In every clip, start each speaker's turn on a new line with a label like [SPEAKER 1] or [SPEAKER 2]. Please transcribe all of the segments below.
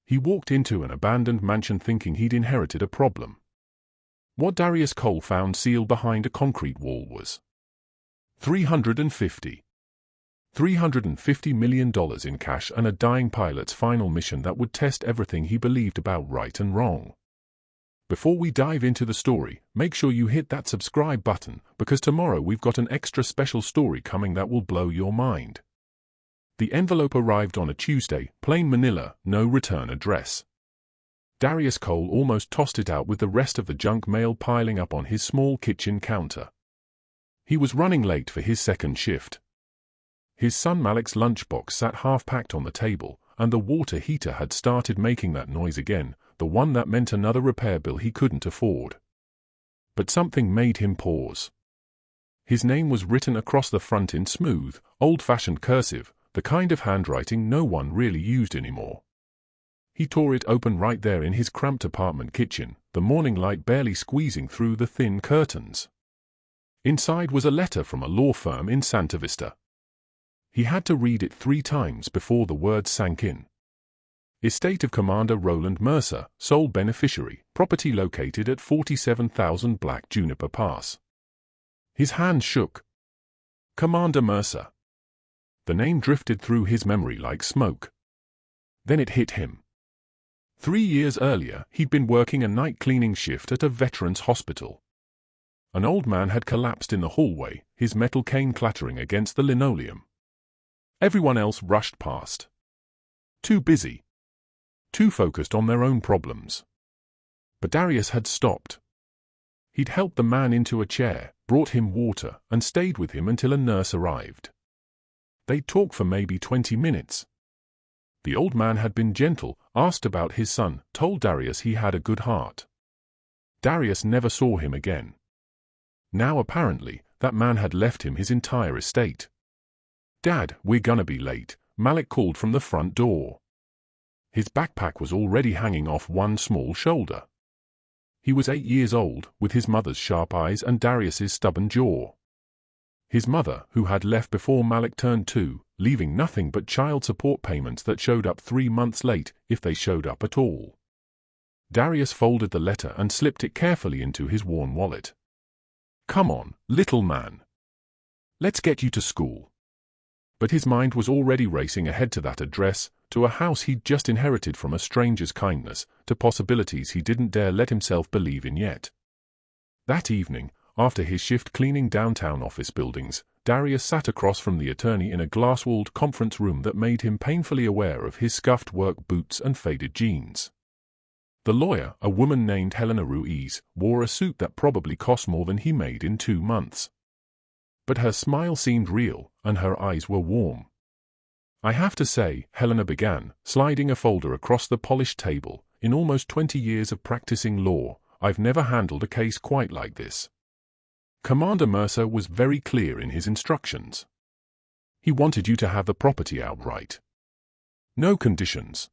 [SPEAKER 1] He walked into an abandoned mansion thinking he'd inherited a problem. What Darius Cole found sealed behind a concrete wall was $350 million in cash and a dying pilot's final mission that would test everything he believed about right and wrong. Before we dive into the story, make sure you hit that subscribe button, because tomorrow we've got an extra special story coming that will blow your mind. The envelope arrived on a Tuesday, plain Manila, no return address. Darius Cole almost tossed it out with the rest of the junk mail piling up on his small kitchen counter. He was running late for his second shift. His son Malik's lunchbox sat half-packed on the table, and the water heater had started making that noise again, the one that meant another repair bill he couldn't afford. But something made him pause. His name was written across the front in smooth, old-fashioned cursive, the kind of handwriting no one really used anymore. He tore it open right there in his cramped apartment kitchen, the morning light barely squeezing through the thin curtains. Inside was a letter from a law firm in Santa Vista. He had to read it 3 times before the words sank in. Estate of Commander Roland Mercer, sole beneficiary, property located at 47,000 Black Juniper Pass. His hand shook. Commander Mercer. The name drifted through his memory like smoke. Then it hit him. 3 years earlier, he'd been working a night cleaning shift at a veterans hospital. An old man had collapsed in the hallway, his metal cane clattering against the linoleum. Everyone else rushed past. Too busy. Too focused on their own problems. But Darius had stopped. He'd helped the man into a chair, brought him water, and stayed with him until a nurse arrived. They'd talked for maybe 20 minutes. The old man had been gentle, asked about his son, told Darius he had a good heart. Darius never saw him again. Now apparently, that man had left him his entire estate. "Dad, we're gonna be late," Malik called from the front door. His backpack was already hanging off one small shoulder. He was 8 years old, with his mother's sharp eyes and Darius's stubborn jaw. His mother, who had left before Malik turned 2, leaving nothing but child support payments that showed up 3 months late, if they showed up at all. Darius folded the letter and slipped it carefully into his worn wallet. "Come on, little man. Let's get you to school." But his mind was already racing ahead to that address, to a house he'd just inherited from a stranger's kindness, to possibilities he didn't dare let himself believe in yet. That evening, after his shift cleaning downtown office buildings, Darius sat across from the attorney in a glass-walled conference room that made him painfully aware of his scuffed work boots and faded jeans. The lawyer, a woman named Helena Ruiz, wore a suit that probably cost more than he made in 2 months. But her smile seemed real, and her eyes were warm. "I have to say," Helena began, sliding a folder across the polished table, "in almost 20 years of practicing law, I've never handled a case quite like this. Commander Mercer was very clear in his instructions. He wanted you to have the property outright. No conditions.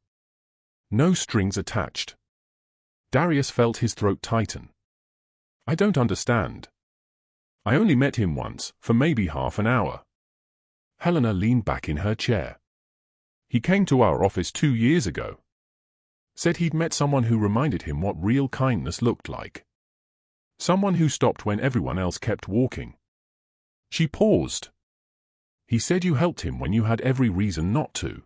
[SPEAKER 1] No strings attached." Darius felt his throat tighten. "I don't understand. I only met him once, for maybe half an hour." Helena leaned back in her chair. "He came to our office 2 years ago. Said he'd met someone who reminded him what real kindness looked like. Someone who stopped when everyone else kept walking." She paused. "He said you helped him when you had every reason not to.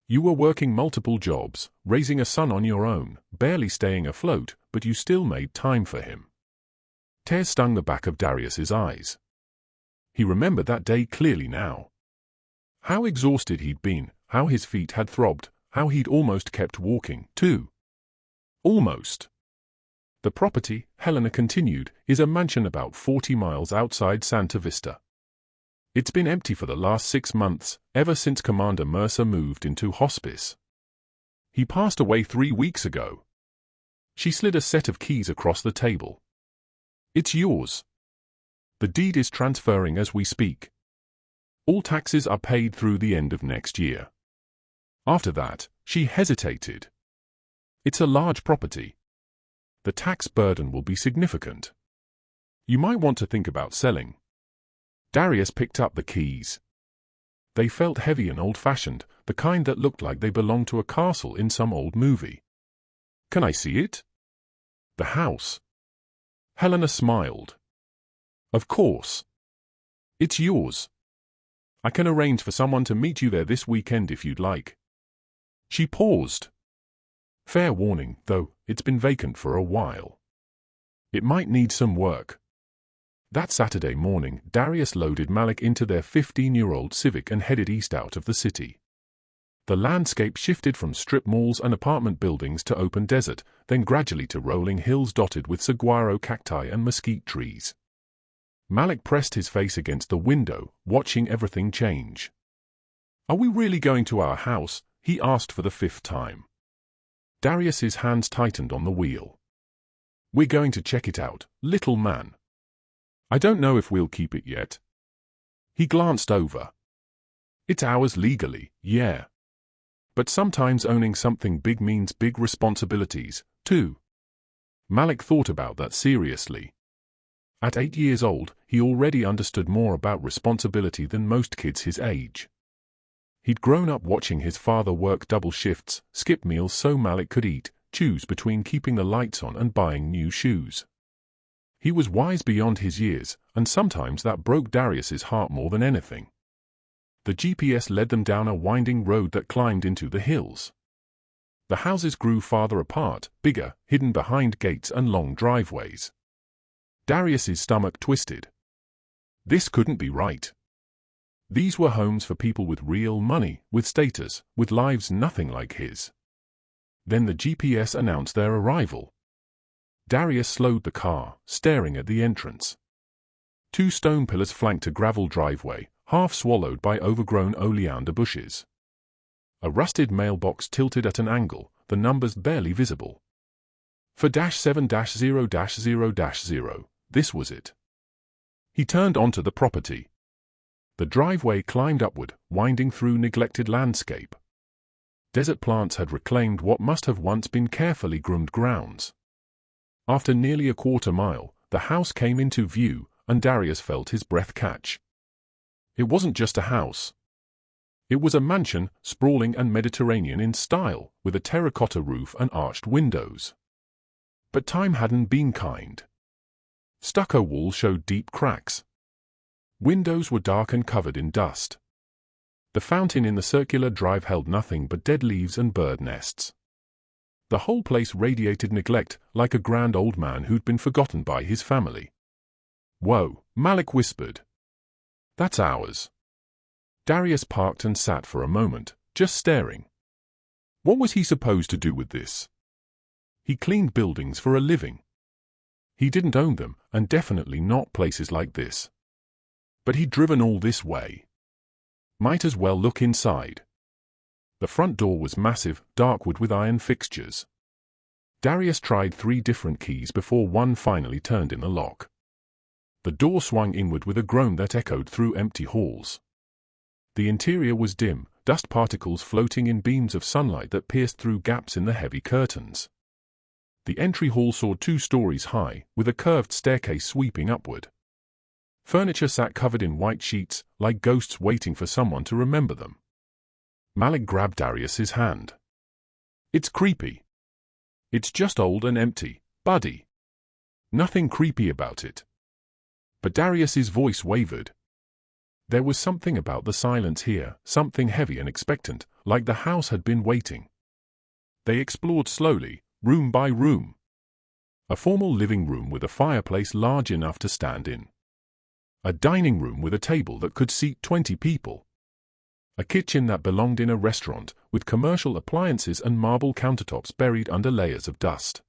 [SPEAKER 1] You were working multiple jobs, raising a son on your own, barely staying afloat, but you still made time for him." Tears stung the back of Darius's eyes. He remembered that day clearly now. How exhausted he'd been, how his feet had throbbed, how he'd almost kept walking, too. Almost. "The property," Helena continued, "is a mansion about 40 miles outside Santa Vista. It's been empty for the last 6 months, ever since Commander Mercer moved into hospice. He passed away 3 weeks ago." She slid a set of keys across the table. "It's yours. The deed is transferring as we speak. All taxes are paid through the end of next year. After that," she hesitated. "It's a large property. The tax burden will be significant. You might want to think about selling." Darius picked up the keys. They felt heavy and old-fashioned, the kind that looked like they belonged to a castle in some old movie. "Can I see it?" "The house?" Helena smiled. "Of course. It's yours. I can arrange for someone to meet you there this weekend if you'd like." She paused. "Fair warning, though, it's been vacant for a while. It might need some work." That Saturday morning, Darius loaded Malik into their 15-year-old Civic and headed east out of the city. The landscape shifted from strip malls and apartment buildings to open desert, then gradually to rolling hills dotted with saguaro cacti and mesquite trees. Malik pressed his face against the window, watching everything change. "Are we really going to our house?" he asked for the 5th time. Darius's hands tightened on the wheel. "We're going to check it out, little man. I don't know if we'll keep it yet." He glanced over. "It's ours legally, yeah. But sometimes owning something big means big responsibilities, too." Malik thought about that seriously. At 8 years old, he already understood more about responsibility than most kids his age. He'd grown up watching his father work double shifts, skip meals so Malik could eat, choose between keeping the lights on and buying new shoes. He was wise beyond his years, and sometimes that broke Darius's heart more than anything. The GPS led them down a winding road that climbed into the hills. The houses grew farther apart, bigger, hidden behind gates and long driveways. Darius's stomach twisted. This couldn't be right. These were homes for people with real money, with status, with lives nothing like his. Then the GPS announced their arrival. Darius slowed the car, staring at the entrance. 2 stone pillars flanked a gravel driveway, half swallowed by overgrown oleander bushes. A rusted mailbox tilted at an angle, the numbers barely visible. 4-7-0-0-0, this was it. He turned onto the property. The driveway climbed upward, winding through neglected landscape. Desert plants had reclaimed what must have once been carefully groomed grounds. After nearly a quarter-mile, the house came into view, and Darius felt his breath catch. It wasn't just a house. It was a mansion, sprawling and Mediterranean in style, with a terracotta roof and arched windows. But time hadn't been kind. Stucco walls showed deep cracks. Windows were dark and covered in dust. The fountain in the circular drive held nothing but dead leaves and bird nests. The whole place radiated neglect, like a grand old man who'd been forgotten by his family. "Whoa," Malik whispered. "That's ours." Darius parked and sat for a moment, just staring. What was he supposed to do with this? He cleaned buildings for a living. He didn't own them, and definitely not places like this. But he'd driven all this way. Might as well look inside. The front door was massive, dark wood with iron fixtures. Darius tried 3 different keys before one finally turned in the lock. The door swung inward with a groan that echoed through empty halls. The interior was dim, dust particles floating in beams of sunlight that pierced through gaps in the heavy curtains. The entry hall soared 2 stories high, with a curved staircase sweeping upward. Furniture sat covered in white sheets, like ghosts waiting for someone to remember them. Malik grabbed Darius's hand. "It's creepy. It's just old and empty, buddy. Nothing creepy about it." But Darius's voice wavered. There was something about the silence here, something heavy and expectant, like the house had been waiting. They explored slowly, room by room. A formal living room with a fireplace large enough to stand in. A dining room with a table that could seat 20 people. A kitchen that belonged in a restaurant, with commercial appliances and marble countertops buried under layers of dust.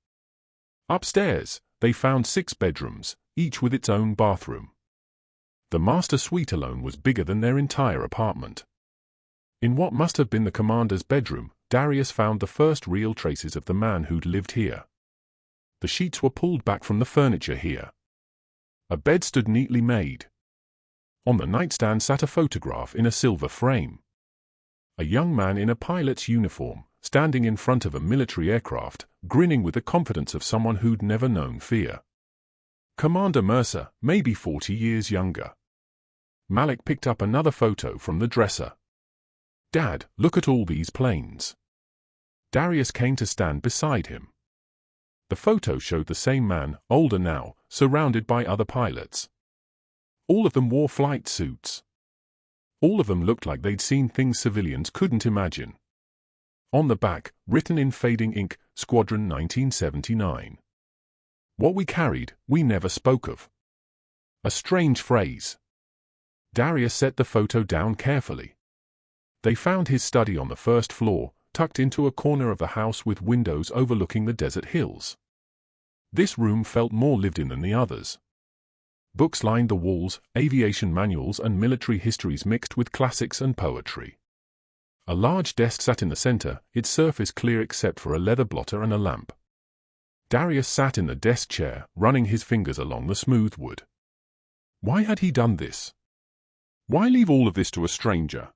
[SPEAKER 1] Upstairs, they found 6 bedrooms, each with its own bathroom. The master suite alone was bigger than their entire apartment. In what must have been the commander's bedroom, Darius found the first real traces of the man who'd lived here. The sheets were pulled back from the furniture here. A bed stood neatly made. On the nightstand sat a photograph in a silver frame. A young man in a pilot's uniform, standing in front of a military aircraft, grinning with the confidence of someone who'd never known fear. Commander Mercer, maybe 40 years younger. Malik picked up another photo from the dresser. "Dad, look at all these planes." Darius came to stand beside him. The photo showed the same man, older now, surrounded by other pilots. All of them wore flight suits. All of them looked like they'd seen things civilians couldn't imagine. On the back, written in fading ink, Squadron 1979. What we carried, we never spoke of. A strange phrase. Darius set the photo down carefully. They found his study on the first floor, tucked into a corner of the house with windows overlooking the desert hills. This room felt more lived in than the others. Books lined the walls, aviation manuals and military histories mixed with classics and poetry. A large desk sat in the center, its surface clear except for a leather blotter and a lamp. Darius sat in the desk chair, running his fingers along the smooth wood. Why had he done this? Why leave all of this to a stranger?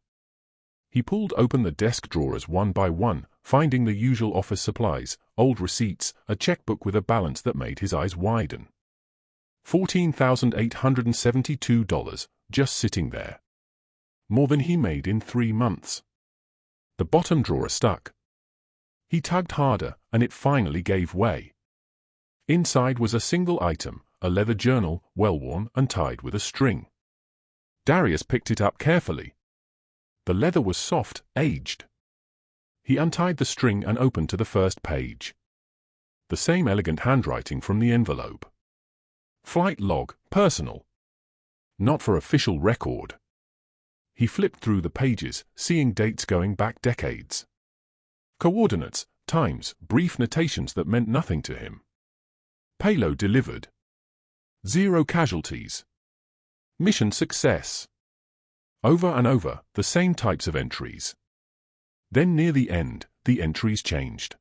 [SPEAKER 1] He pulled open the desk drawers one by one, finding the usual office supplies, old receipts, a checkbook with a balance that made his eyes widen. $14,872, just sitting there. More than he made in 3 months. The bottom drawer stuck. He tugged harder, and it finally gave way. Inside was a single item, a leather journal, well-worn and tied with a string. Darius picked it up carefully. The leather was soft, aged. He untied the string and opened to the first page. The same elegant handwriting from the envelope. Flight log, personal. Not for official record. He flipped through the pages, seeing dates going back decades. Coordinates, times, brief notations that meant nothing to him. Payload delivered. 0 casualties. Mission success. Over and over, the same types of entries. Then near the end, the entries changed.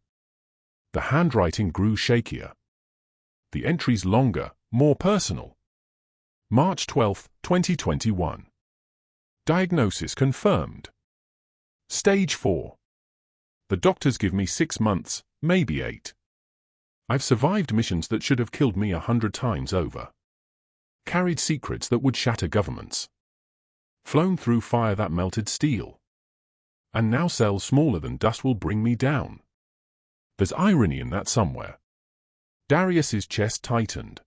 [SPEAKER 1] The handwriting grew shakier. The entries longer, more personal. March 12, 2021. Diagnosis confirmed. Stage 4. The doctors give me 6 months, maybe 8. I've survived missions that should have killed me 100 times over. Carried secrets that would shatter governments. Flown through fire that melted steel. And now cells smaller than dust will bring me down. There's irony in that somewhere. Darius's chest tightened.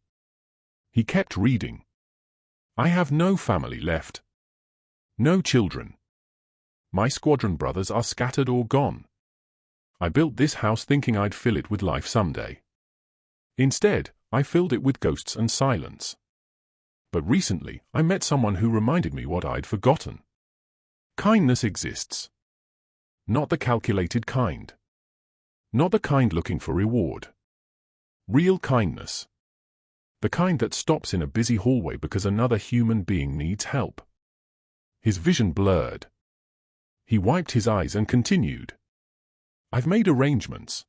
[SPEAKER 1] He kept reading. I have no family left. No children. My squadron brothers are scattered or gone. I built this house thinking I'd fill it with life someday. Instead, I filled it with ghosts and silence. But recently, I met someone who reminded me what I'd forgotten. Kindness exists. Not the calculated kind. Not the kind looking for reward. Real kindness. The kind that stops in a busy hallway because another human being needs help. His vision blurred. He wiped his eyes and continued. I've made arrangements.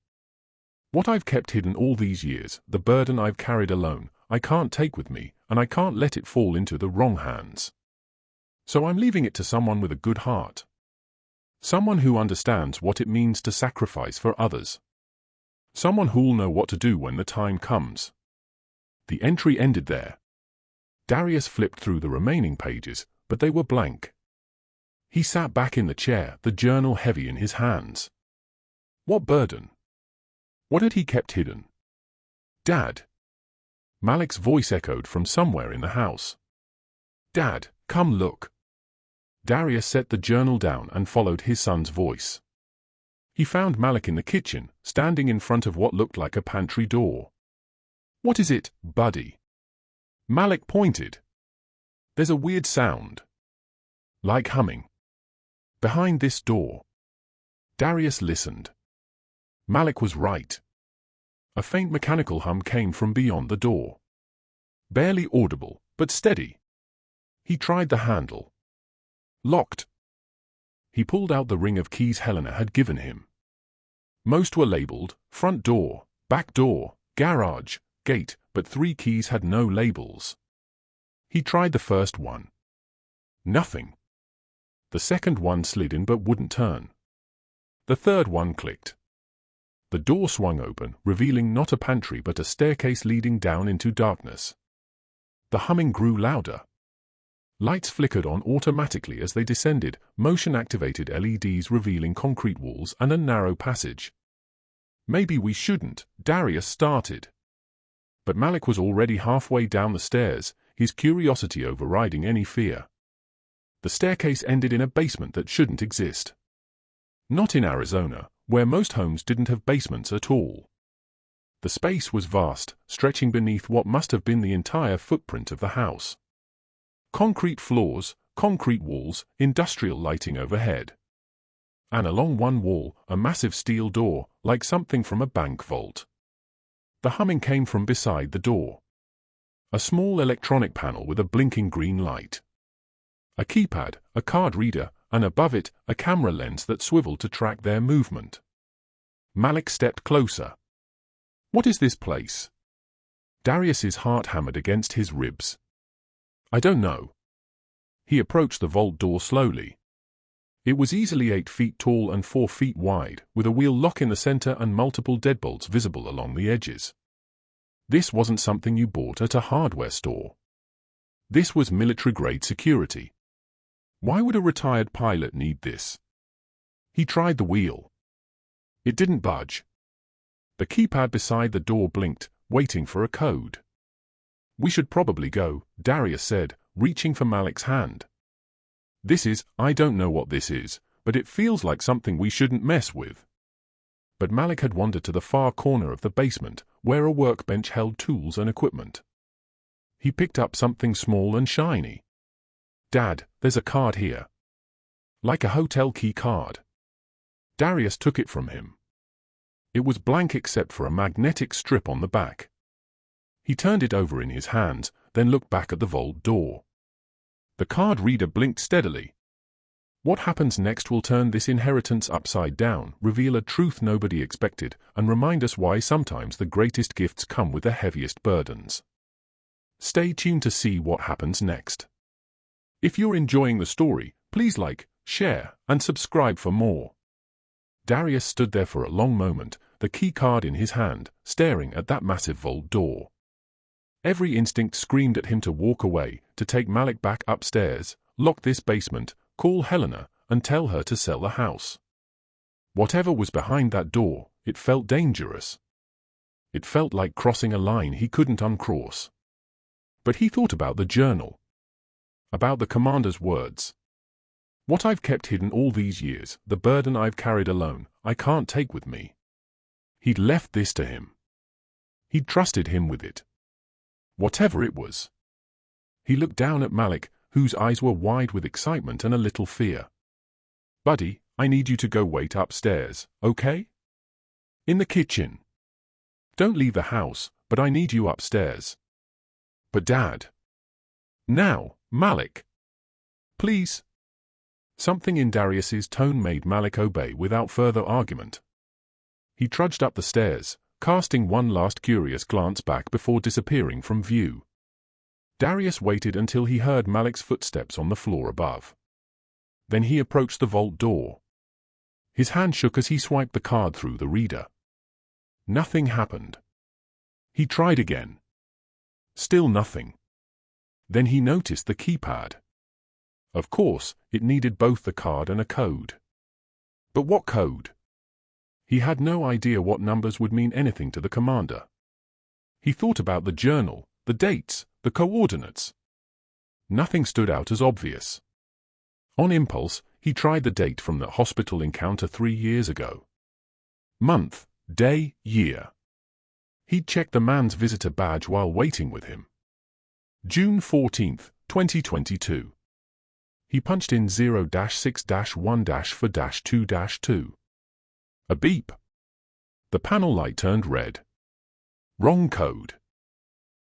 [SPEAKER 1] What I've kept hidden all these years, the burden I've carried alone, I can't take with me, and I can't let it fall into the wrong hands. So I'm leaving it to someone with a good heart. Someone who understands what it means to sacrifice for others. Someone who'll know what to do when the time comes. The entry ended there. Darius flipped through the remaining pages, but they were blank. He sat back in the chair, the journal heavy in his hands. What burden? What had he kept hidden? Dad. Malik's voice echoed from somewhere in the house. Dad, come look. Darius set the journal down and followed his son's voice. He found Malik in the kitchen, standing in front of what looked like a pantry door. What is it, buddy? Malik pointed. There's a weird sound. Like humming. Behind this door. Darius listened. Malik was right. A faint mechanical hum came from beyond the door. Barely audible, but steady. He tried the handle. Locked. He pulled out the ring of keys Helena had given him. Most were labeled, front door, back door, garage, gate, but 3 keys had no labels. He tried the first one. Nothing. The second one slid in but wouldn't turn. The third one clicked. The door swung open, revealing not a pantry but a staircase leading down into darkness. The humming grew louder. Lights flickered on automatically as they descended, motion-activated LEDs revealing concrete walls and a narrow passage. Maybe we shouldn't, Darius started. But Malik was already halfway down the stairs, his curiosity overriding any fear. The staircase ended in a basement that shouldn't exist. Not in Arizona, where most homes didn't have basements at all. The space was vast, stretching beneath what must have been the entire footprint of the house. Concrete floors, concrete walls, industrial lighting overhead. And along one wall, a massive steel door, like something from a bank vault. The humming came from beside the door. A small electronic panel with a blinking green light. A keypad, a card reader, and above it, a camera lens that swiveled to track their movement. Malik stepped closer. What is this place? Darius's heart hammered against his ribs. I don't know. He approached the vault door slowly. It was easily 8 feet tall and 4 feet wide, with a wheel lock in the center and multiple deadbolts visible along the edges. This wasn't something you bought at a hardware store. This was military-grade security. Why would a retired pilot need this? He tried the wheel. It didn't budge. The keypad beside the door blinked, waiting for a code. We should probably go, Darius said, reaching for Malik's hand. I don't know what this is, but it feels like something we shouldn't mess with. But Malik had wandered to the far corner of the basement, where a workbench held tools and equipment. He picked up something small and shiny. Dad, there's a card here. Like a hotel key card. Darius took it from him. It was blank except for a magnetic strip on the back. He turned it over in his hands, then looked back at the vault door. The card reader blinked steadily. What happens next will turn this inheritance upside down, reveal a truth nobody expected, and remind us why sometimes the greatest gifts come with the heaviest burdens. Stay tuned to see what happens next. If you're enjoying the story, please like, share, and subscribe for more. Darius stood there for a long moment, the key card in his hand, staring at that massive vault door. Every instinct screamed at him to walk away, to take Malik back upstairs, lock this basement, call Helena, and tell her to sell the house. Whatever was behind that door, it felt dangerous. It felt like crossing a line he couldn't uncross. But he thought about the journal. About the commander's words. What I've kept hidden all these years, the burden I've carried alone, I can't take with me. He'd left this to him. He'd trusted him with it. Whatever it was. He looked down at Malik, whose eyes were wide with excitement and a little fear. Buddy, I need you to go wait upstairs, okay? In the kitchen. Don't leave the house, but I need you upstairs. But Dad. Now, Malik. Please. Something in Darius's tone made Malik obey without further argument. He trudged up the stairs, casting one last curious glance back before disappearing from view. Darius waited until he heard Malik's footsteps on the floor above. Then he approached the vault door. His hand shook as he swiped the card through the reader. Nothing happened. He tried again. Still nothing. Then he noticed the keypad. Of course, it needed both the card and a code. But what code? He had no idea what numbers would mean anything to the commander. He thought about the journal, the dates, the coordinates. Nothing stood out as obvious. On impulse, he tried the date from the hospital encounter 3 years ago. Month, day, year. He'd checked the man's visitor badge while waiting with him. June 14, 2022. He punched in 0-6-1-4-2-2. A beep. The panel light turned red. Wrong code.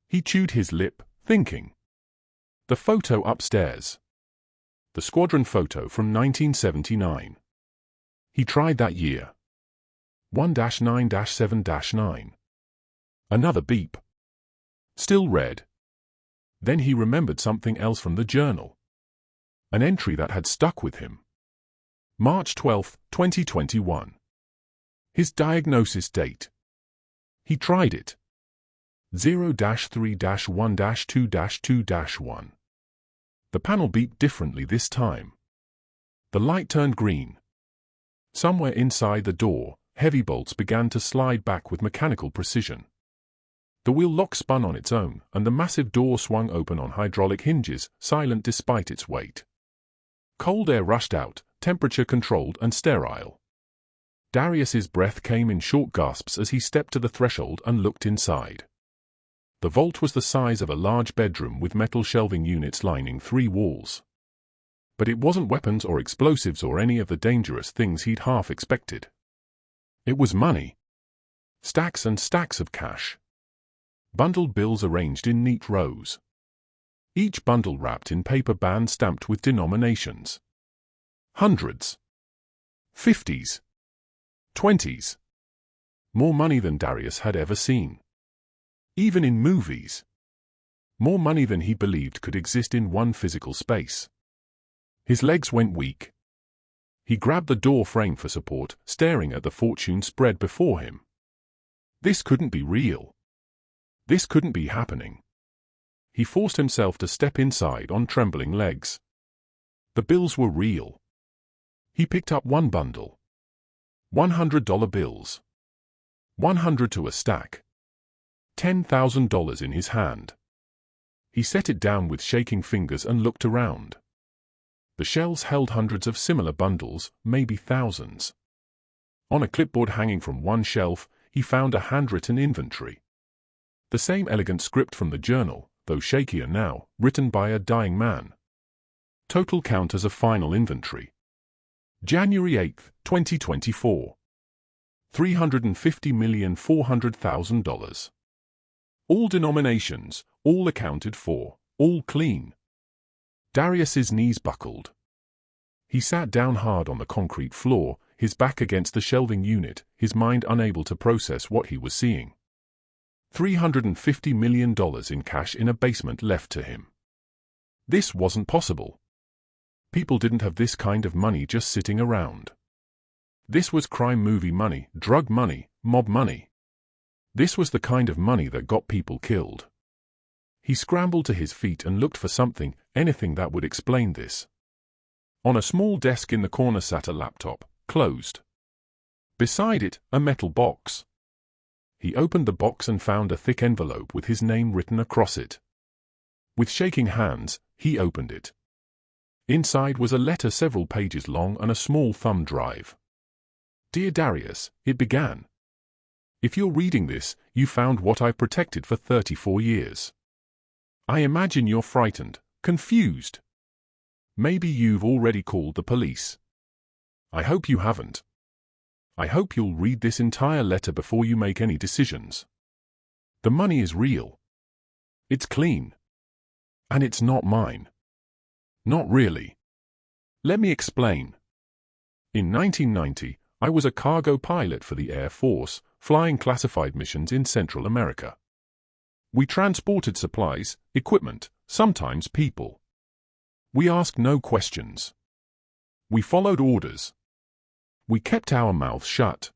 [SPEAKER 1] He chewed his lip, thinking. The photo upstairs. The squadron photo from 1979. He tried that year. 1-9-7-9. Another beep. Still red. Then he remembered something else from the journal. An entry that had stuck with him. March 12, 2021. His diagnosis date. He tried it. 0-3-1-2-2-1. The panel beeped differently this time. The light turned green. Somewhere inside the door, heavy bolts began to slide back with mechanical precision. The wheel lock spun on its own, and the massive door swung open on hydraulic hinges, silent despite its weight. Cold air rushed out, temperature controlled and sterile. Darius's breath came in short gasps as he stepped to the threshold and looked inside. The vault was the size of a large bedroom with metal shelving units lining 3 walls. But it wasn't weapons or explosives or any of the dangerous things he'd half expected. It was money. Stacks and stacks of cash. Bundled bills arranged in neat rows. Each bundle wrapped in paper band stamped with denominations. Hundreds. 50s. 20s. More money than Darius had ever seen. Even in movies. More money than he believed could exist in one physical space. His legs went weak. He grabbed the door frame for support, staring at the fortune spread before him. This couldn't be real. This couldn't be happening. He forced himself to step inside on trembling legs. The bills were real. He picked up one bundle. $100 bills. 100 to a stack. $10,000 in his hand. He set it down with shaking fingers and looked around. The shelves held hundreds of similar bundles, maybe thousands. On a clipboard hanging from one shelf, he found a handwritten inventory. The same elegant script from the journal, though shakier now, written by a dying man. Total count as a final inventory. January 8, 2024. $350,400,000. All denominations, all accounted for, all clean. Darius's knees buckled. He sat down hard on the concrete floor, his back against the shelving unit, his mind unable to process what he was seeing. $350 million in cash in a basement left to him. This wasn't possible. People didn't have this kind of money just sitting around. This was crime movie money, drug money, mob money. This was the kind of money that got people killed. He scrambled to his feet and looked for something, anything that would explain this. On a small desk in the corner sat a laptop, closed. Beside it, a metal box. He opened the box and found a thick envelope with his name written across it. With shaking hands, he opened it. Inside was a letter several pages long and a small thumb drive. "Dear Darius," it began. "If you're reading this, you found what I protected for 34 years. I imagine you're frightened, confused. Maybe you've already called the police. I hope you haven't. I hope you'll read this entire letter before you make any decisions. The money is real. It's clean. And it's not mine. Not really. Let me explain. In 1990, I was a cargo pilot for the Air Force, flying classified missions in Central America. We transported supplies, equipment, sometimes people. We asked no questions. We followed orders. We kept our mouths shut.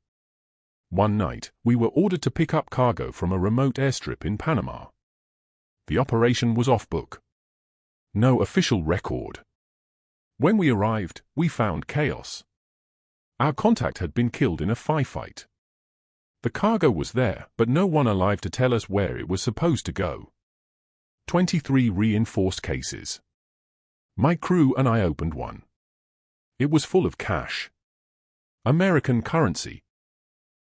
[SPEAKER 1] One night, we were ordered to pick up cargo from a remote airstrip in Panama. The operation was off-book. No official record. When we arrived, we found chaos. Our contact had been killed in a firefight. The cargo was there, but no one alive to tell us where it was supposed to go. 23 reinforced cases. My crew and I opened one. It was full of cash. American currency.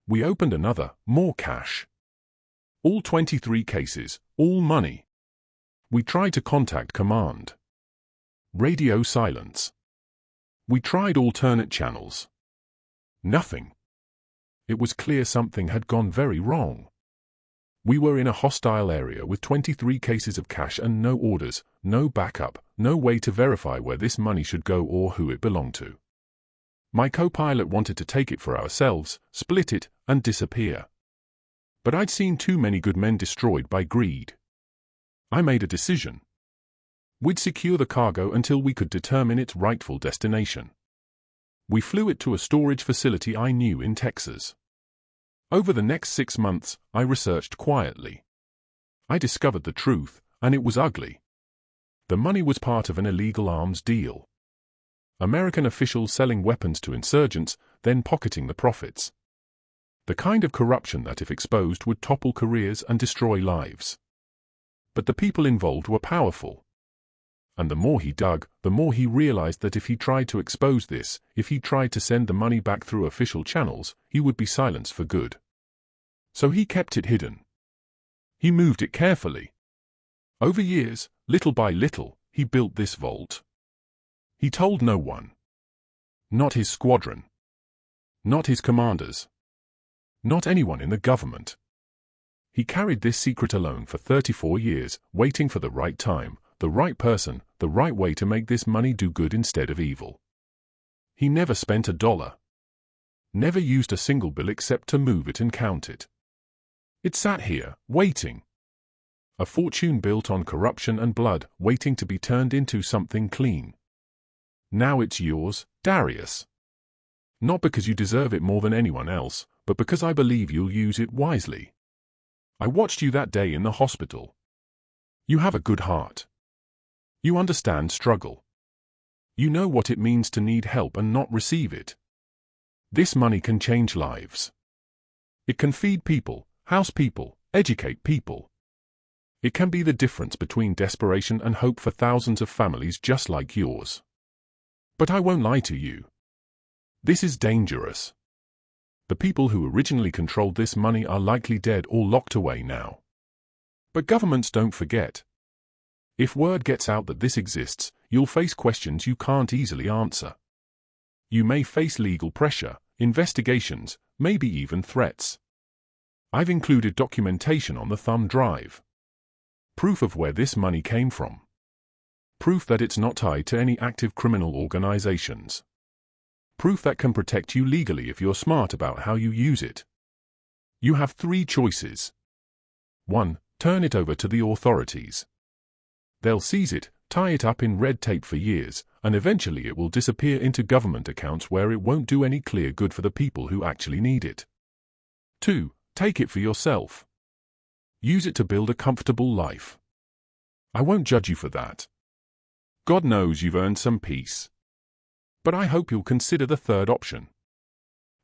[SPEAKER 1] We opened another, more cash. All 23 cases, all money. We tried to contact command. Radio silence. We tried alternate channels. Nothing. It was clear something had gone very wrong. We were in a hostile area with 23 cases of cash and no orders, no backup, no way to verify where this money should go or who it belonged to. My co-pilot wanted to take it for ourselves, split it, and disappear. But I'd seen too many good men destroyed by greed. I made a decision. We'd secure the cargo until we could determine its rightful destination. We flew it to a storage facility I knew in Texas. Over the next 6 months, I researched quietly. I discovered the truth, and it was ugly. The money was part of an illegal arms deal. American officials selling weapons to insurgents, then pocketing the profits. The kind of corruption that, if exposed, would topple careers and destroy lives. But the people involved were powerful. And the more he dug, the more he realized that if he tried to expose this, if he tried to send the money back through official channels, he would be silenced for good. So he kept it hidden. He moved it carefully. Over years, little by little, he built this vault. He told no one. Not his squadron. Not his commanders. Not anyone in the government. He carried this secret alone for 34 years, waiting for the right time, the right person, the right way to make this money do good instead of evil. He never spent a dollar. Never used a single bill except to move it and count it. It sat here, waiting. A fortune built on corruption and blood, waiting to be turned into something clean. Now it's yours, Darius. Not because you deserve it more than anyone else, but because I believe you'll use it wisely. I watched you that day in the hospital. You have a good heart. You understand struggle. You know what it means to need help and not receive it. This money can change lives. It can feed people, house people, educate people. It can be the difference between desperation and hope for thousands of families just like yours. But I won't lie to you. This is dangerous. The people who originally controlled this money are likely dead or locked away now. But governments don't forget. If word gets out that this exists, you'll face questions you can't easily answer. You may face legal pressure, investigations, maybe even threats. I've included documentation on the thumb drive. Proof of where this money came from. Proof that it's not tied to any active criminal organizations. Proof that can protect you legally if you're smart about how you use it. You have 3 choices. 1. Turn it over to the authorities. They'll seize it, tie it up in red tape for years, and eventually it will disappear into government accounts where it won't do any clear good for the people who actually need it. 2. Take it for yourself. Use it to build a comfortable life. I won't judge you for that. God knows you've earned some peace. But I hope you'll consider the third option.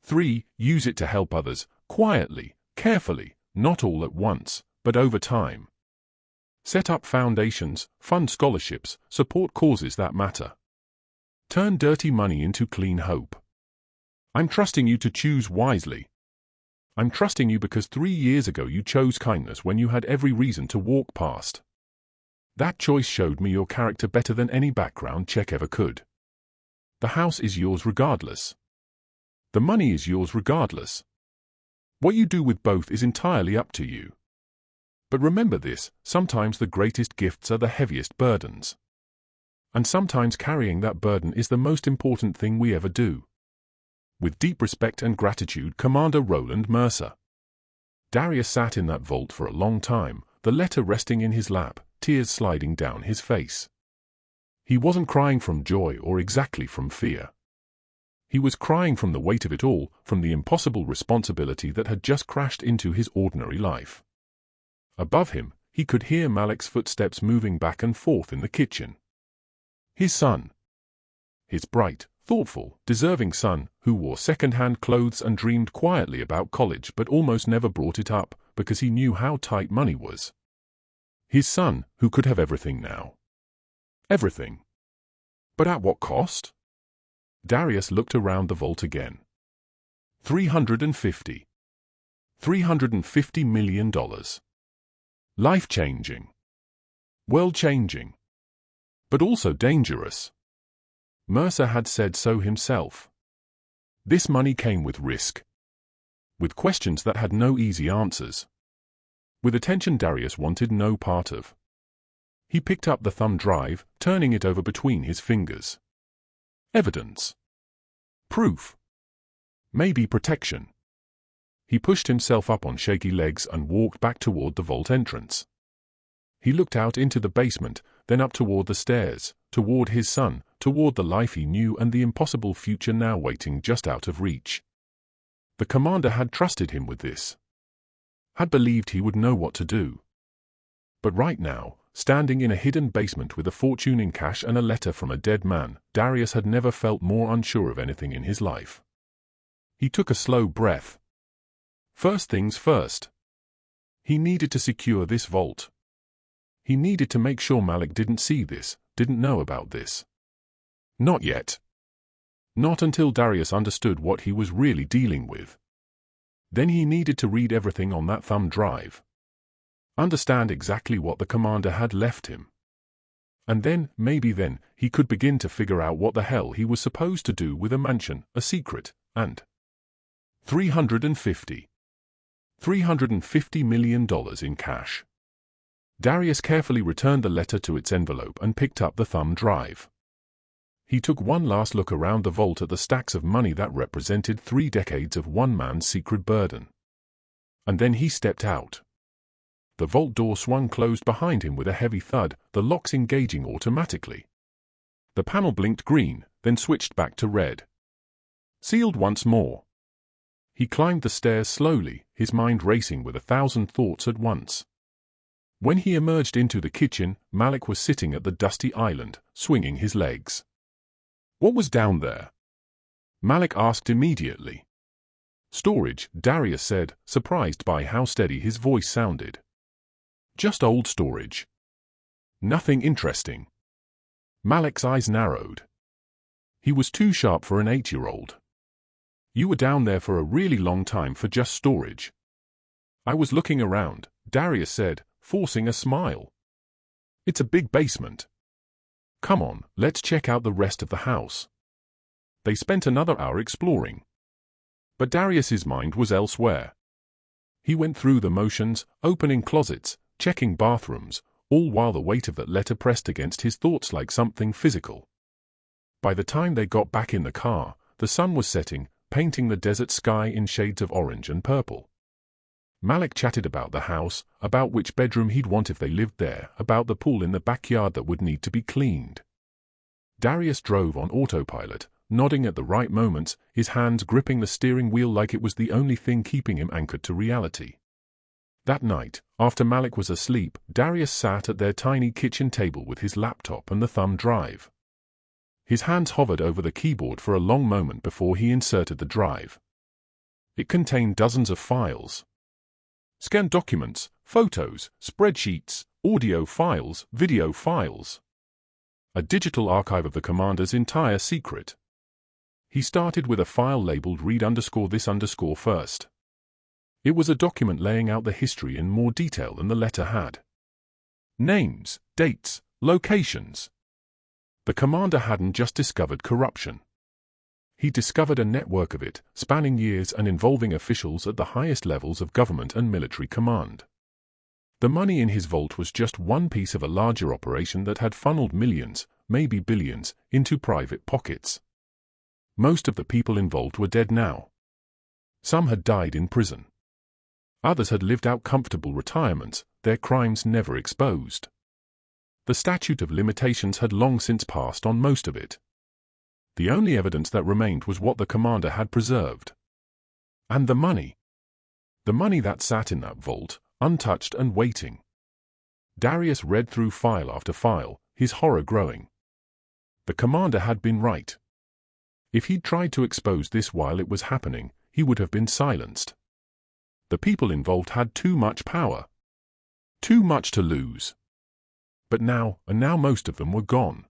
[SPEAKER 1] 3. Use it to help others, quietly, carefully, not all at once, but over time. Set up foundations, fund scholarships, support causes that matter. Turn dirty money into clean hope. I'm trusting you to choose wisely. I'm trusting you because 3 years ago you chose kindness when you had every reason to walk past. That choice showed me your character better than any background check ever could. The house is yours regardless. The money is yours regardless. What you do with both is entirely up to you. But remember this, sometimes the greatest gifts are the heaviest burdens. And sometimes carrying that burden is the most important thing we ever do. With deep respect and gratitude, Commander Roland Mercer. Darius sat in that vault for a long time, the letter resting in his lap, tears sliding down his face. He wasn't crying from joy or exactly from fear. He was crying from the weight of it all, from the impossible responsibility that had just crashed into his ordinary life. Above him, he could hear Malik's footsteps moving back and forth in the kitchen. His son. His bright, thoughtful, deserving son, who wore second-hand clothes and dreamed quietly about college but almost never brought it up, because he knew how tight money was. His son, who could have everything now. Everything. But at what cost? Darius looked around the vault again. $350 million. Life-changing. World-changing. But also dangerous. Mercer had said so himself. This money came with risk. With questions that had no easy answers. With attention Darius wanted no part of. He picked up the thumb drive, turning it over between his fingers. Evidence. Proof. Maybe protection. He pushed himself up on shaky legs and walked back toward the vault entrance. He looked out into the basement, then up toward the stairs, toward his son, toward the life he knew and the impossible future now waiting just out of reach. The commander had trusted him with this. Had believed he would know what to do. But right now, standing in a hidden basement with a fortune in cash and a letter from a dead man, Darius had never felt more unsure of anything in his life. He took a slow breath. First things first. He needed to secure this vault. He needed to make sure Malik didn't see this, didn't know about this. Not yet. Not until Darius understood what he was really dealing with. Then he needed to read everything on that thumb drive. Understand exactly what the commander had left him. And then, maybe then, he could begin to figure out what the hell he was supposed to do with a mansion, a secret, and $350 million in cash. Darius carefully returned the letter to its envelope and picked up the thumb drive. He took one last look around the vault at the stacks of money that represented 3 decades of one man's secret burden. And then he stepped out. The vault door swung closed behind him with a heavy thud, the locks engaging automatically. The panel blinked green, then switched back to red. Sealed once more. He climbed the stairs slowly, his mind racing with 1,000 thoughts at once. When he emerged into the kitchen, Malik was sitting at the dusty island, swinging his legs. What was down there? Malik asked immediately. Storage, Darius said, surprised by how steady his voice sounded. Just old storage. Nothing interesting. Malik's eyes narrowed. He was too sharp for an 8-year-old. You were down there for a really long time for just storage. I was looking around, Darius said, forcing a smile. It's a big basement. Come on, let's check out the rest of the house. They spent another hour exploring. But Darius's mind was elsewhere. He went through the motions, opening closets, checking bathrooms, all while the weight of that letter pressed against his thoughts like something physical. By the time they got back in the car, the sun was setting, painting the desert sky in shades of orange and purple. Malik chatted about the house, about which bedroom he'd want if they lived there, about the pool in the backyard that would need to be cleaned. Darius drove on autopilot, nodding at the right moments, his hands gripping the steering wheel like it was the only thing keeping him anchored to reality. That night, after Malik was asleep, Darius sat at their tiny kitchen table with his laptop and the thumb drive. His hands hovered over the keyboard for a long moment before he inserted the drive. It contained dozens of files. Scanned documents, photos, spreadsheets, audio files, video files. A digital archive of the commander's entire secret. He started with a file labeled read_this_first. It was a document laying out the history in more detail than the letter had. Names, dates, locations. The commander hadn't just discovered corruption. He discovered a network of it, spanning years and involving officials at the highest levels of government and military command. The money in his vault was just one piece of a larger operation that had funneled millions, maybe billions, into private pockets. Most of the people involved were dead now. Some had died in prison. Others had lived out comfortable retirements, their crimes never exposed. The statute of limitations had long since passed on most of it. The only evidence that remained was what the commander had preserved. And the money. The money that sat in that vault, untouched and waiting. Darius read through file after file, his horror growing. The commander had been right. If he'd tried to expose this while it was happening, he would have been silenced. The people involved had too much power. Too much to lose. But now most of them were gone.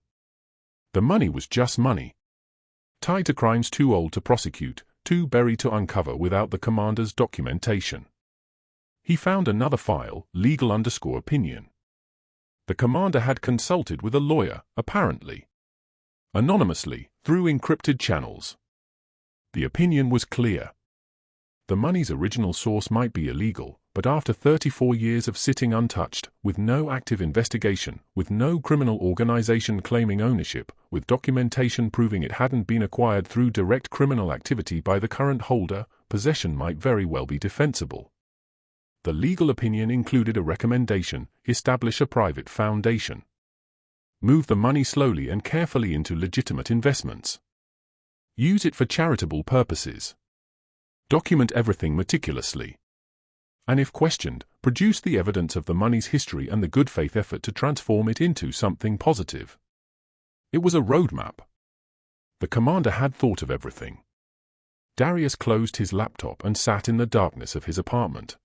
[SPEAKER 1] The money was just money. Tied to crimes too old to prosecute, too buried to uncover without the commander's documentation. He found another file, legal_opinion. The commander had consulted with a lawyer, apparently. Anonymously, through encrypted channels. The opinion was clear. The money's original source might be illegal, but after 34 years of sitting untouched, with no active investigation, with no criminal organization claiming ownership, with documentation proving it hadn't been acquired through direct criminal activity by the current holder, possession might very well be defensible. The legal opinion included a recommendation: establish a private foundation. Move the money slowly and carefully into legitimate investments. Use it for charitable purposes. Document everything meticulously. And if questioned, produced the evidence of the money's history and the good faith effort to transform it into something positive. It was a roadmap. The commander had thought of everything. Darius closed his laptop and sat in the darkness of his apartment.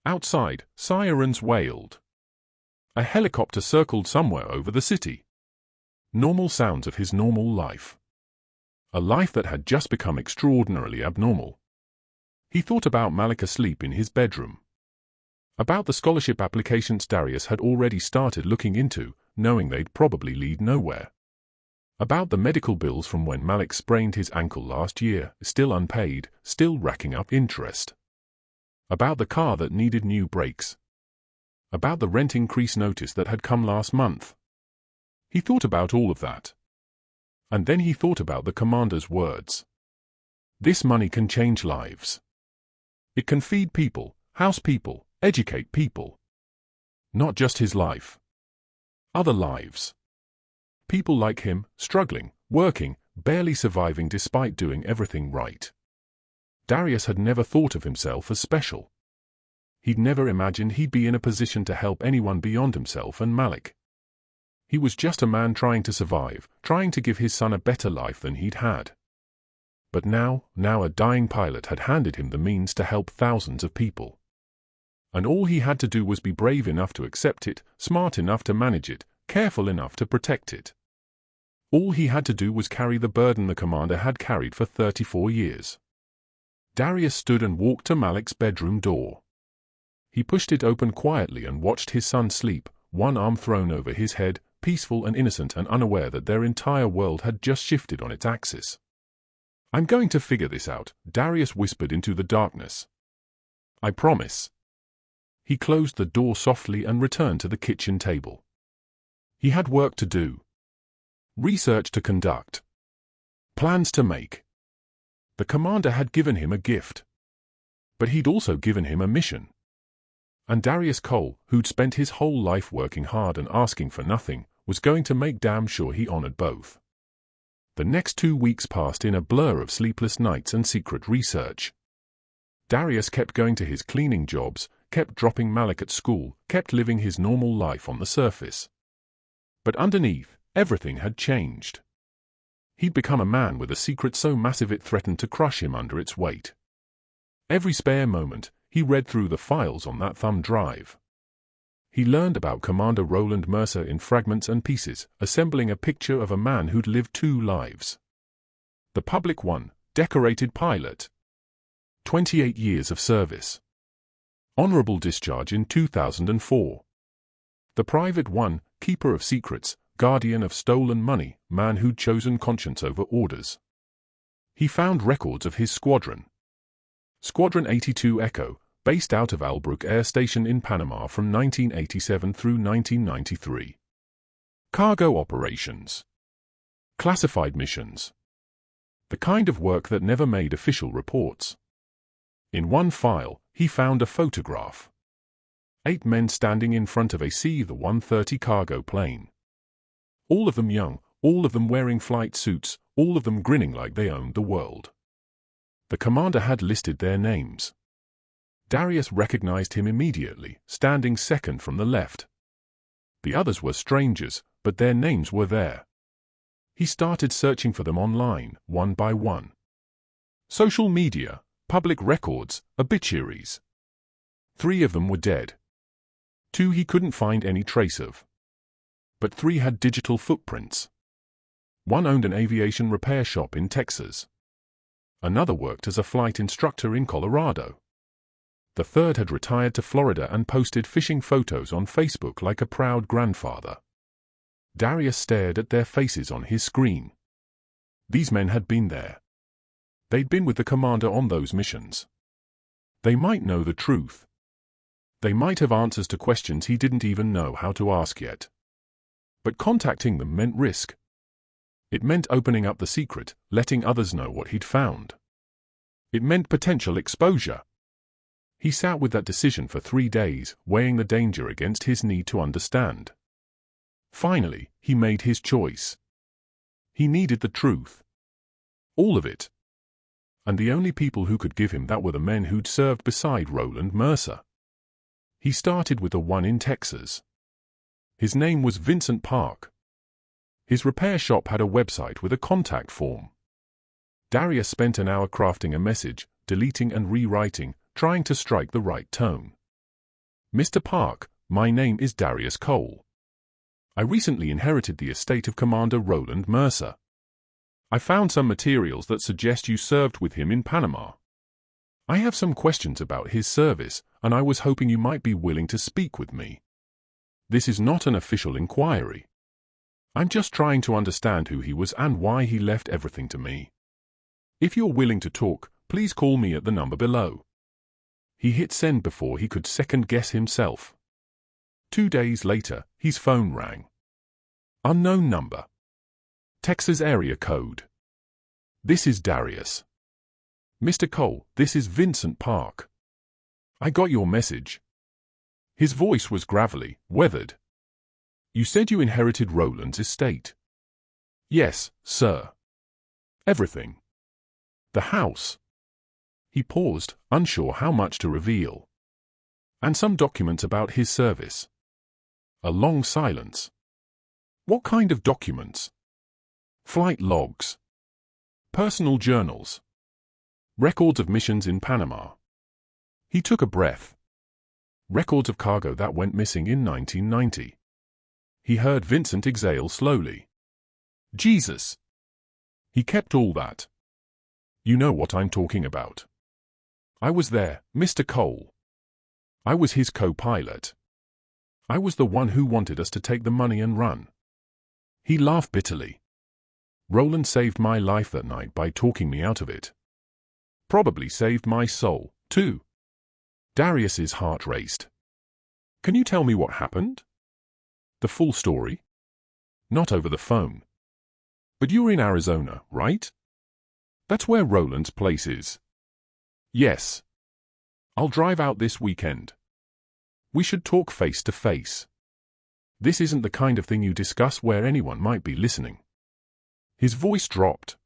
[SPEAKER 1] Outside, sirens wailed. A helicopter circled somewhere over the city. Normal sounds of his normal life. A life that had just become extraordinarily abnormal. He thought about Malik asleep in his bedroom. About the scholarship applications Darius had already started looking into, knowing they'd probably lead nowhere. About the medical bills from when Malik sprained his ankle last year, still unpaid, still racking up interest. About the car that needed new brakes. About the rent increase notice that had come last month. He thought about all of that. And then he thought about the commander's words. This money can change lives. It can feed people, house people, educate people. Not just his life. Other lives. People like him, struggling, working, barely surviving despite doing everything right. Darius had never thought of himself as special. He'd never imagined he'd be in a position to help anyone beyond himself and Malik. He was just a man trying to survive, trying to give his son a better life than he'd had. But now a dying pilot had handed him the means to help thousands of people. And all he had to do was be brave enough to accept it, smart enough to manage it, careful enough to protect it. All he had to do was carry the burden the commander had carried for 34 years. Darius stood and walked to Malik's bedroom door. He pushed it open quietly and watched his son sleep, one arm thrown over his head, peaceful and innocent and unaware that their entire world had just shifted on its axis. "I'm going to figure this out," Darius whispered into the darkness. "I promise." He closed the door softly and returned to the kitchen table. He had work to do. Research to conduct. Plans to make. The commander had given him a gift. But he'd also given him a mission. And Darius Cole, who'd spent his whole life working hard and asking for nothing, was going to make damn sure he honored both. The next 2 weeks passed in a blur of sleepless nights and secret research. Darius kept going to his cleaning jobs, kept dropping Malik at school, kept living his normal life on the surface. But underneath, everything had changed. He'd become a man with a secret so massive it threatened to crush him under its weight. Every spare moment, he read through the files on that thumb drive. He learned about Commander Roland Mercer in fragments and pieces, assembling a picture of a man who'd lived 2 lives. The public one, decorated pilot. 28 years of service. Honorable discharge in 2004. The private one, keeper of secrets, guardian of stolen money, man who'd chosen conscience over orders. He found records of his squadron. Squadron 82 Echo, based out of Albrook Air Station in Panama from 1987 through 1993. Cargo operations. Classified missions. The kind of work that never made official reports. In one file, he found a photograph. 8 men standing in front of a C-130 cargo plane. All of them young, all of them wearing flight suits, all of them grinning like they owned the world. The commander had listed their names. Darius recognized him immediately, standing second from the left. The others were strangers, but their names were there. He started searching for them online, one by one. Social media, public records, obituaries. 3 of them were dead. 2 he couldn't find any trace of. But 3 had digital footprints. One owned an aviation repair shop in Texas. Another worked as a flight instructor in Colorado. The 3rd had retired to Florida and posted fishing photos on Facebook like a proud grandfather. Darius stared at their faces on his screen. These men had been there. They'd been with the commander on those missions. They might know the truth. They might have answers to questions he didn't even know how to ask yet. But contacting them meant risk. It meant opening up the secret, letting others know what he'd found. It meant potential exposure. He sat with that decision for 3 days, weighing the danger against his need to understand. Finally, he made his choice. He needed the truth. All of it. And the only people who could give him that were the men who'd served beside Roland Mercer. He started with the one in Texas. His name was Vincent Park. His repair shop had a website with a contact form. Darius spent an hour crafting a message, deleting and rewriting, trying to strike the right tone. Mr. Park, my name is Darius Cole. I recently inherited the estate of Commander Roland Mercer. I found some materials that suggest you served with him in Panama. I have some questions about his service, and I was hoping you might be willing to speak with me. This is not an official inquiry. I'm just trying to understand who he was and why he left everything to me. If you're willing to talk, please call me at the number below. He hit send before he could second-guess himself. 2 days later, his phone rang. Unknown number. Texas area code. This is Darius. Mr. Cole, this is Vincent Park. I got your message. His voice was gravelly, weathered. You said you inherited Roland's estate. Yes, sir. Everything. The house. He paused, unsure how much to reveal. And some documents about his service. A long silence. What kind of documents? Flight logs. Personal journals. Records of missions in Panama. He took a breath. Records of cargo that went missing in 1990. He heard Vincent exhale slowly. Jesus! He kept all that. You know what I'm talking about. I was there, Mr. Cole. I was his co-pilot. I was the one who wanted us to take the money and run. He laughed bitterly. Roland saved my life that night by talking me out of it. Probably saved my soul, too. Darius's heart raced. Can you tell me what happened? The full story? Not over the phone. But you're in Arizona, right? That's where Roland's place is. Yes. I'll drive out this weekend. We should talk face to face. This isn't the kind of thing you discuss where anyone might be listening. His voice dropped.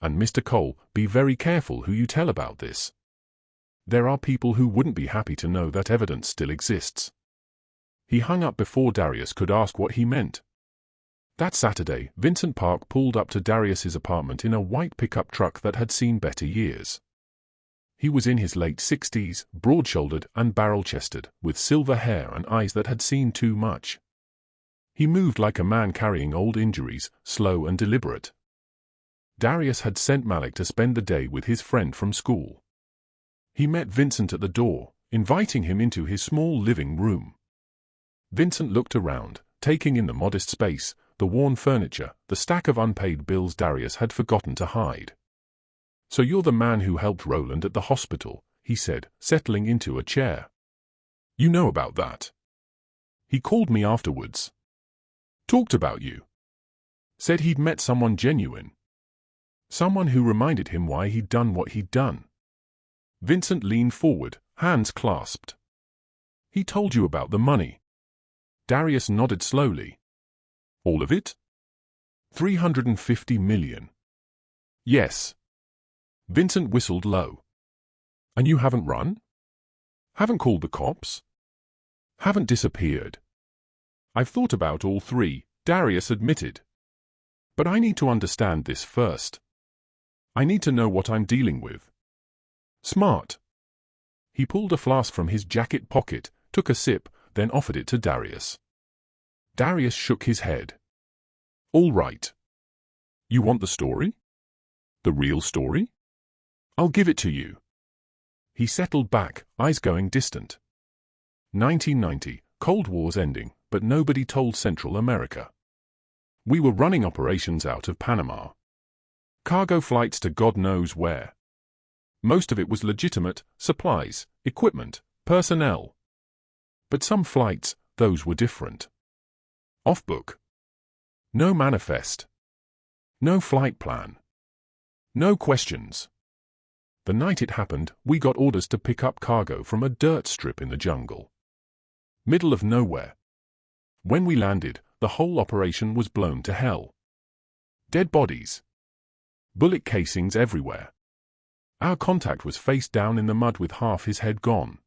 [SPEAKER 1] And Mr. Cole, be very careful who you tell about this. There are people who wouldn't be happy to know that evidence still exists. He hung up before Darius could ask what he meant. That Saturday, Vincent Park pulled up to Darius's apartment in a white pickup truck that had seen better years. He was in his late 60s, broad-shouldered and barrel-chested, with silver hair and eyes that had seen too much. He moved like a man carrying old injuries, slow and deliberate. Darius had sent Malik to spend the day with his friend from school. He met Vincent at the door, inviting him into his small living room. Vincent looked around, taking in the modest space, the worn furniture, the stack of unpaid bills Darius had forgotten to hide. So you're the man who helped Roland at the hospital, he said, settling into a chair. You know about that. He called me afterwards. Talked about you. Said he'd met someone genuine. Someone who reminded him why he'd done what he'd done. Vincent leaned forward, hands clasped. He told you about the money. Darius nodded slowly. All of it? 350 million. Yes. Vincent whistled low. And you haven't run? Haven't called the cops? Haven't disappeared? I've thought about all three, Darius admitted. But I need to understand this first. I need to know what I'm dealing with. Smart. He pulled a flask from his jacket pocket, took a sip, then offered it to Darius. Darius shook his head. All right. You want the story? The real story? I'll give it to you. He settled back, eyes going distant. 1990, Cold War's ending, but nobody told Central America. We were running operations out of Panama. Cargo flights to God knows where. Most of it was legitimate, supplies, equipment, personnel. But some flights, those were different. Off-book. No manifest. No flight plan. No questions. The night it happened, we got orders to pick up cargo from a dirt strip in the jungle. Middle of nowhere. When we landed, the whole operation was blown to hell. Dead bodies. Bullet casings everywhere. Our contact was face down in the mud with half his head gone.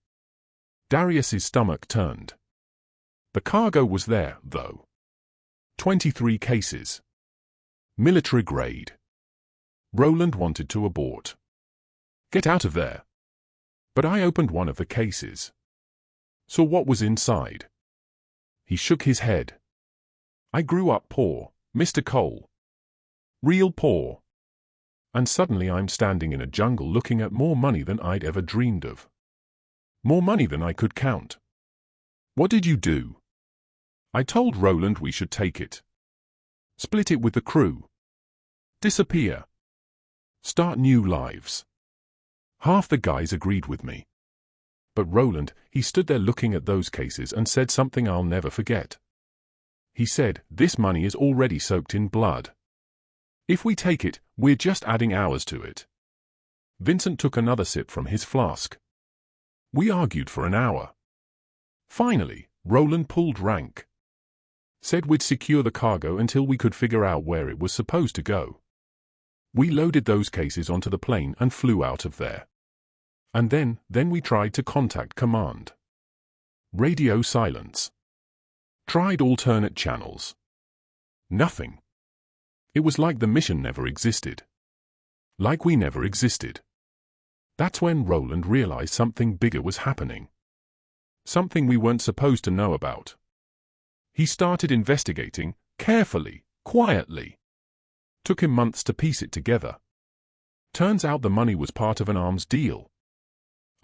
[SPEAKER 1] Darius's stomach turned. The cargo was there, though. 23 cases. Military grade. Roland wanted to abort. Get out of there. But I opened one of the cases. Saw what was inside. He shook his head. I grew up poor, Mr. Cole. Real poor. And suddenly I'm standing in a jungle looking at more money than I'd ever dreamed of. More money than I could count. What did you do? I told Roland we should take it. Split it with the crew. Disappear. Start new lives. Half the guys agreed with me. But Roland, he stood there looking at those cases and said something I'll never forget. He said, "This money is already soaked in blood. If we take it, we're just adding hours to it." Vincent took another sip from his flask. We argued for an hour. Finally, Roland pulled rank. Said we'd secure the cargo until we could figure out where it was supposed to go. We loaded those cases onto the plane and flew out of there. And then we tried to contact command. Radio silence. Tried alternate channels. Nothing. It was like the mission never existed. Like we never existed. That's when Roland realized something bigger was happening. Something we weren't supposed to know about. He started investigating, carefully, quietly. Took him months to piece it together. Turns out the money was part of an arms deal.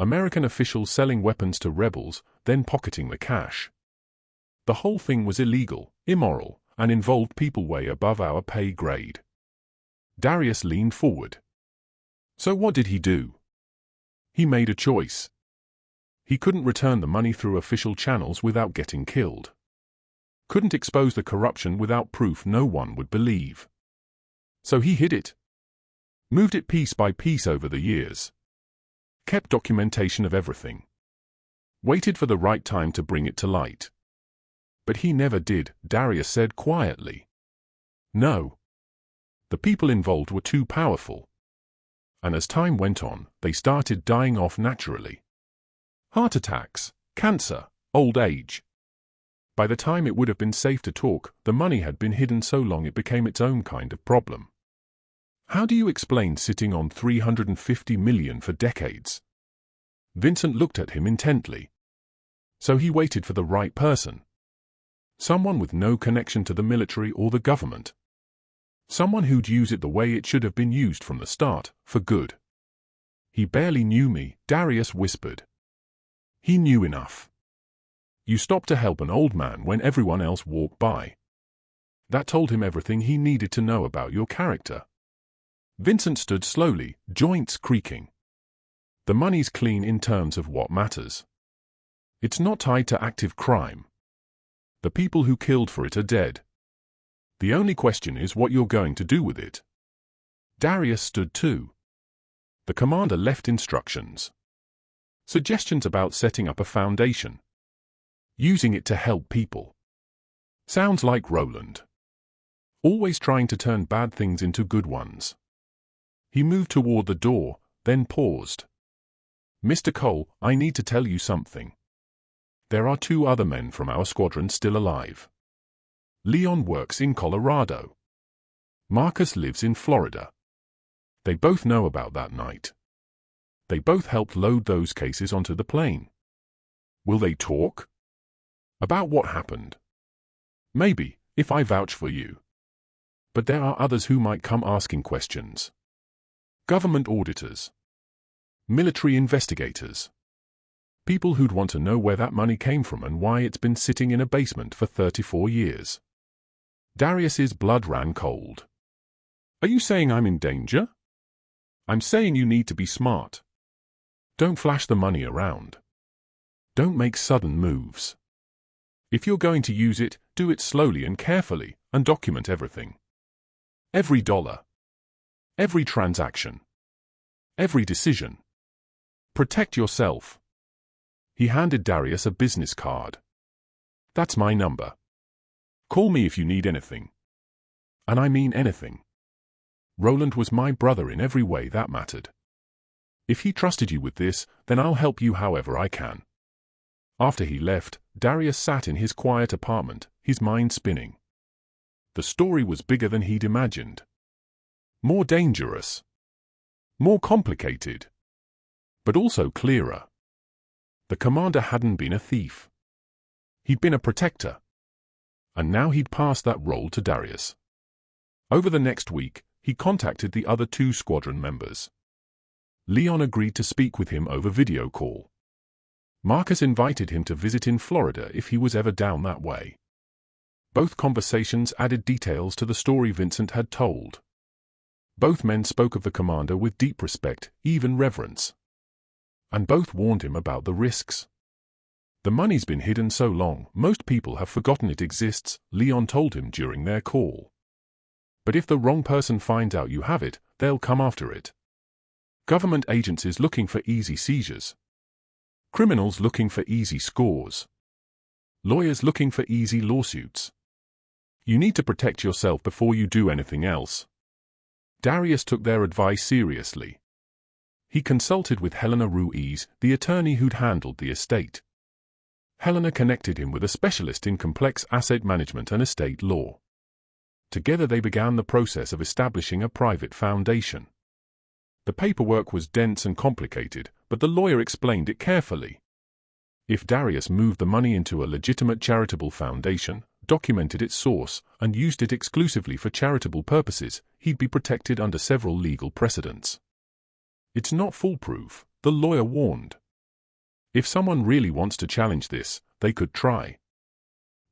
[SPEAKER 1] American officials selling weapons to rebels, then pocketing the cash. The whole thing was illegal, immoral, and involved people way above our pay grade. Darius leaned forward. So what did he do? He made a choice. He couldn't return the money through official channels without getting killed. Couldn't expose the corruption without proof no one would believe. So he hid it. Moved it piece by piece over the years. Kept documentation of everything. Waited for the right time to bring it to light. But he never did, Darius said quietly. No. The people involved were too powerful. And as time went on, they started dying off naturally. Heart attacks, cancer, old age. By the time it would have been safe to talk, the money had been hidden so long it became its own kind of problem. How do you explain sitting on $350 million for decades? Vincent looked at him intently. So he waited for the right person. Someone with no connection to the military or the government. Someone who'd use it the way it should have been used from the start, for good. He barely knew me, Darius whispered. He knew enough. You stopped to help an old man when everyone else walked by. That told him everything he needed to know about your character. Vincent stood slowly, joints creaking. The money's clean in terms of what matters. It's not tied to active crime. The people who killed for it are dead. The only question is what you're going to do with it. Darius stood too. The commander left instructions. Suggestions about setting up a foundation. Using it to help people. Sounds like Roland. Always trying to turn bad things into good ones. He moved toward the door, then paused. Mr. Cole, I need to tell you something. There are 2 other men from our squadron still alive. Leon works in Colorado. Marcus lives in Florida. They both know about that night. They both helped load those cases onto the plane. Will they talk? About what happened? Maybe, if I vouch for you. But there are others who might come asking questions. Government auditors. Military investigators. People who'd want to know where that money came from and why it's been sitting in a basement for 34 years. Darius's blood ran cold. Are you saying I'm in danger? I'm saying you need to be smart. Don't flash the money around. Don't make sudden moves. If you're going to use it, do it slowly and carefully, and document everything. Every dollar. Every transaction. Every decision. Protect yourself. He handed Darius a business card. That's my number. Call me if you need anything. And I mean anything. Roland was my brother in every way that mattered. If he trusted you with this, then I'll help you however I can. After he left, Darius sat in his quiet apartment, his mind spinning. The story was bigger than he'd imagined. More dangerous. More complicated. But also clearer. The commander hadn't been a thief. He'd been a protector. And now he'd passed that role to Darius. Over the next week, he contacted the other 2 squadron members. Leon agreed to speak with him over video call. Marcus invited him to visit in Florida if he was ever down that way. Both conversations added details to the story Vincent had told. Both men spoke of the commander with deep respect, even reverence. And both warned him about the risks. The money's been hidden so long, most people have forgotten it exists, Leon told him during their call. But if the wrong person finds out you have it, they'll come after it. Government agencies looking for easy seizures. Criminals looking for easy scores. Lawyers looking for easy lawsuits. You need to protect yourself before you do anything else. Darius took their advice seriously. He consulted with Helena Ruiz, the attorney who'd handled the estate. Helena connected him with a specialist in complex asset management and estate law. Together they began the process of establishing a private foundation. The paperwork was dense and complicated, but the lawyer explained it carefully. If Darius moved the money into a legitimate charitable foundation, documented its source, and used it exclusively for charitable purposes, he'd be protected under several legal precedents. It's not foolproof, the lawyer warned. If someone really wants to challenge this, they could try.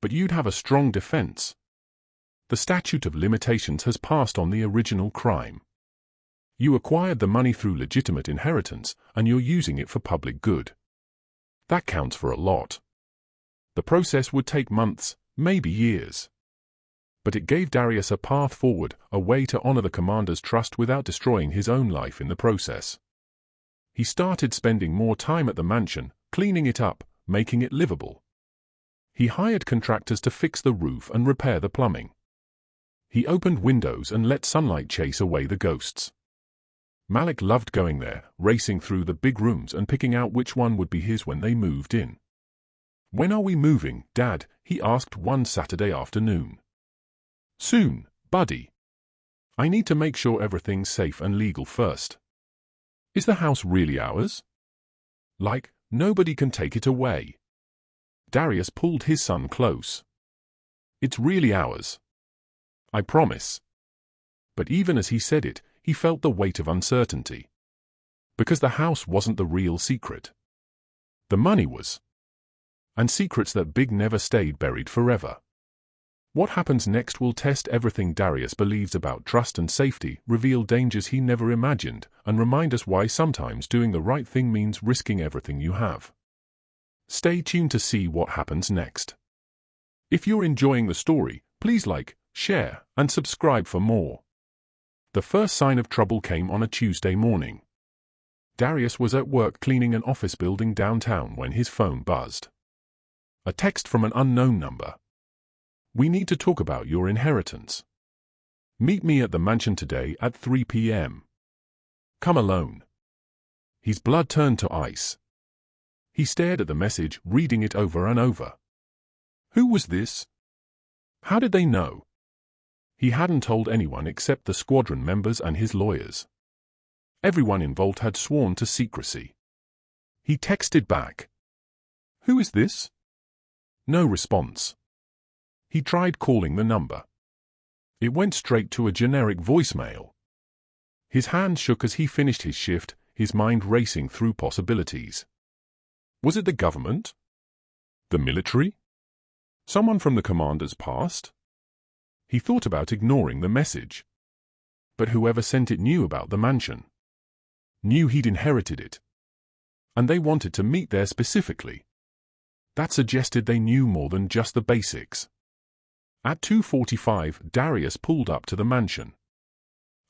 [SPEAKER 1] But you'd have a strong defense. The statute of limitations has passed on the original crime. You acquired the money through legitimate inheritance, and you're using it for public good. That counts for a lot. The process would take months, maybe years. But it gave Darius a path forward, a way to honor the commander's trust without destroying his own life in the process. He started spending more time at the mansion, cleaning it up, making it livable. He hired contractors to fix the roof and repair the plumbing. He opened windows and let sunlight chase away the ghosts. Malik loved going there, racing through the big rooms and picking out which one would be his when they moved in. "When are we moving, Dad?" he asked one Saturday afternoon. "Soon, buddy. I need to make sure everything's safe and legal first." "Is the house really ours?" "Like, nobody can take it away." Darius pulled his son close. "It's really ours. I promise." But even as he said it, he felt the weight of uncertainty. Because the house wasn't the real secret. The money was. And secrets that big never stayed buried forever. What happens next will test everything Darius believes about trust and safety, reveal dangers he never imagined, and remind us why sometimes doing the right thing means risking everything you have. Stay tuned to see what happens next. If you're enjoying the story, please like, share, and subscribe for more. The first sign of trouble came on a Tuesday morning. Darius was at work cleaning an office building downtown when his phone buzzed. A text from an unknown number. "We need to talk about your inheritance. Meet me at the mansion today at 3 p.m. Come alone." His blood turned to ice. He stared at the message, reading it over and over. Who was this? How did they know? He hadn't told anyone except the squadron members and his lawyers. Everyone involved had sworn to secrecy. He texted back. "Who is this?" No response. He tried calling the number. It went straight to a generic voicemail. His hand shook as he finished his shift, his mind racing through possibilities. Was it the government? The military? Someone from the commander's past? He thought about ignoring the message. But whoever sent it knew about the mansion. Knew he'd inherited it. And they wanted to meet there specifically. That suggested they knew more than just the basics. At 2:45, Darius pulled up to the mansion.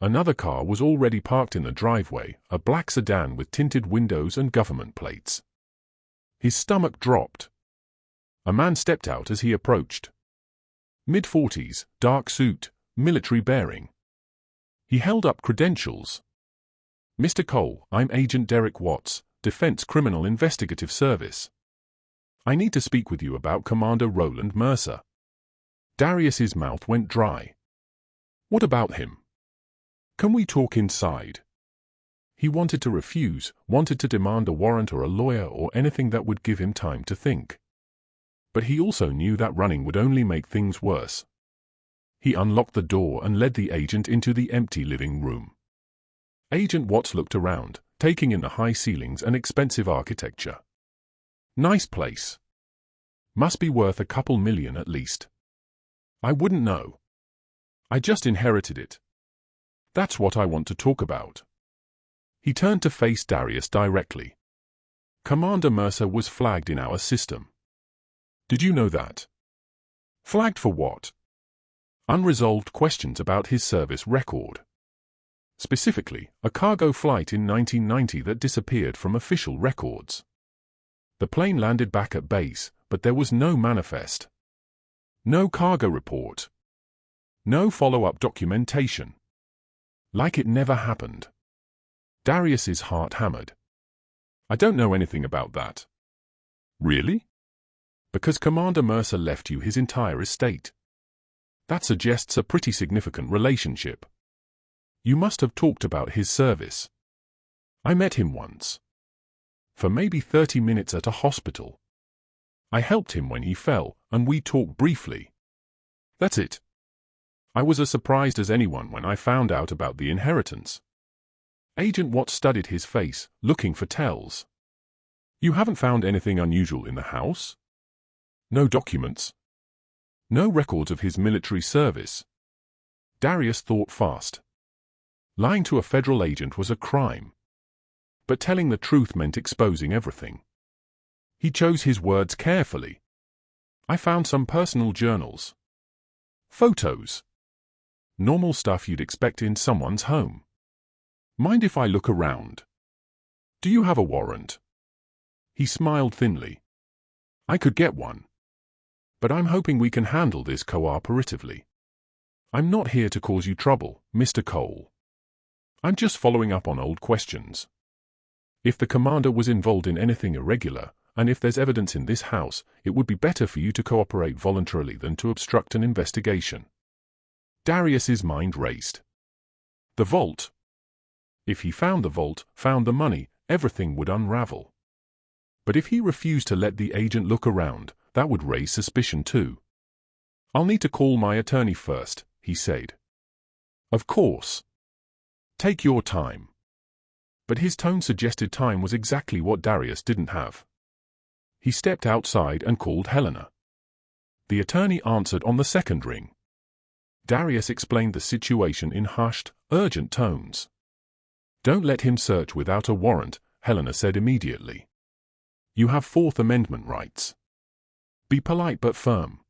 [SPEAKER 1] Another car was already parked in the driveway, a black sedan with tinted windows and government plates. His stomach dropped. A man stepped out as he approached. Mid-40s, dark suit, military bearing. He held up credentials. "Mr. Cole, I'm Agent Derek Watts, Defense Criminal Investigative Service. I need to speak with you about Commander Roland Mercer. Darius's mouth went dry. What about him? Can we talk inside? He wanted to refuse, wanted to demand a warrant or a lawyer or anything that would give him time to think. But he also knew that running would only make things worse. He unlocked the door and led the agent into the empty living room. Agent Watts looked around, taking in the high ceilings and expensive architecture. Nice place. Must be worth a couple million at least. I wouldn't know. I just inherited it. That's what I want to talk about. He turned to face Darius directly. Commander Mercer was flagged in our system. Did you know that? Flagged for what? Unresolved questions about his service record. Specifically, a cargo flight in 1990 that disappeared from official records. The plane landed back at base, but there was no manifest. No cargo report. No follow-up documentation. Like it never happened. Darius's heart hammered. I don't know anything about that. Really? Because Commander Mercer left you his entire estate. That suggests a pretty significant relationship. You must have talked about his service. I met him once. For maybe 30 minutes at a hospital. I helped him when he fell, and we talked briefly. That's it. I was as surprised as anyone when I found out about the inheritance. Agent Watts studied his face, looking for tells. You haven't found anything unusual in the house? No documents? No records of his military service? Darius thought fast. Lying to a federal agent was a crime. But telling the truth meant exposing everything. He chose his words carefully. I found some personal journals. Photos. Normal stuff you'd expect in someone's home. Mind if I look around? Do you have a warrant? He smiled thinly. I could get one. But I'm hoping we can handle this cooperatively. I'm not here to cause you trouble, Mr. Cole. I'm just following up on old questions. If the commander was involved in anything irregular, and if there's evidence in this house, it would be better for you to cooperate voluntarily than to obstruct an investigation. Darius's mind raced. The vault. If he found the vault, found the money, everything would unravel. But if he refused to let the agent look around, that would raise suspicion too. I'll need to call my attorney first, he said. Of course. Take your time. But his tone suggested time was exactly what Darius didn't have. He stepped outside and called Helena. The attorney answered on the second ring. Darius explained the situation in hushed, urgent tones. Don't let him search without a warrant, Helena said immediately. You have Fourth Amendment rights. Be polite but firm.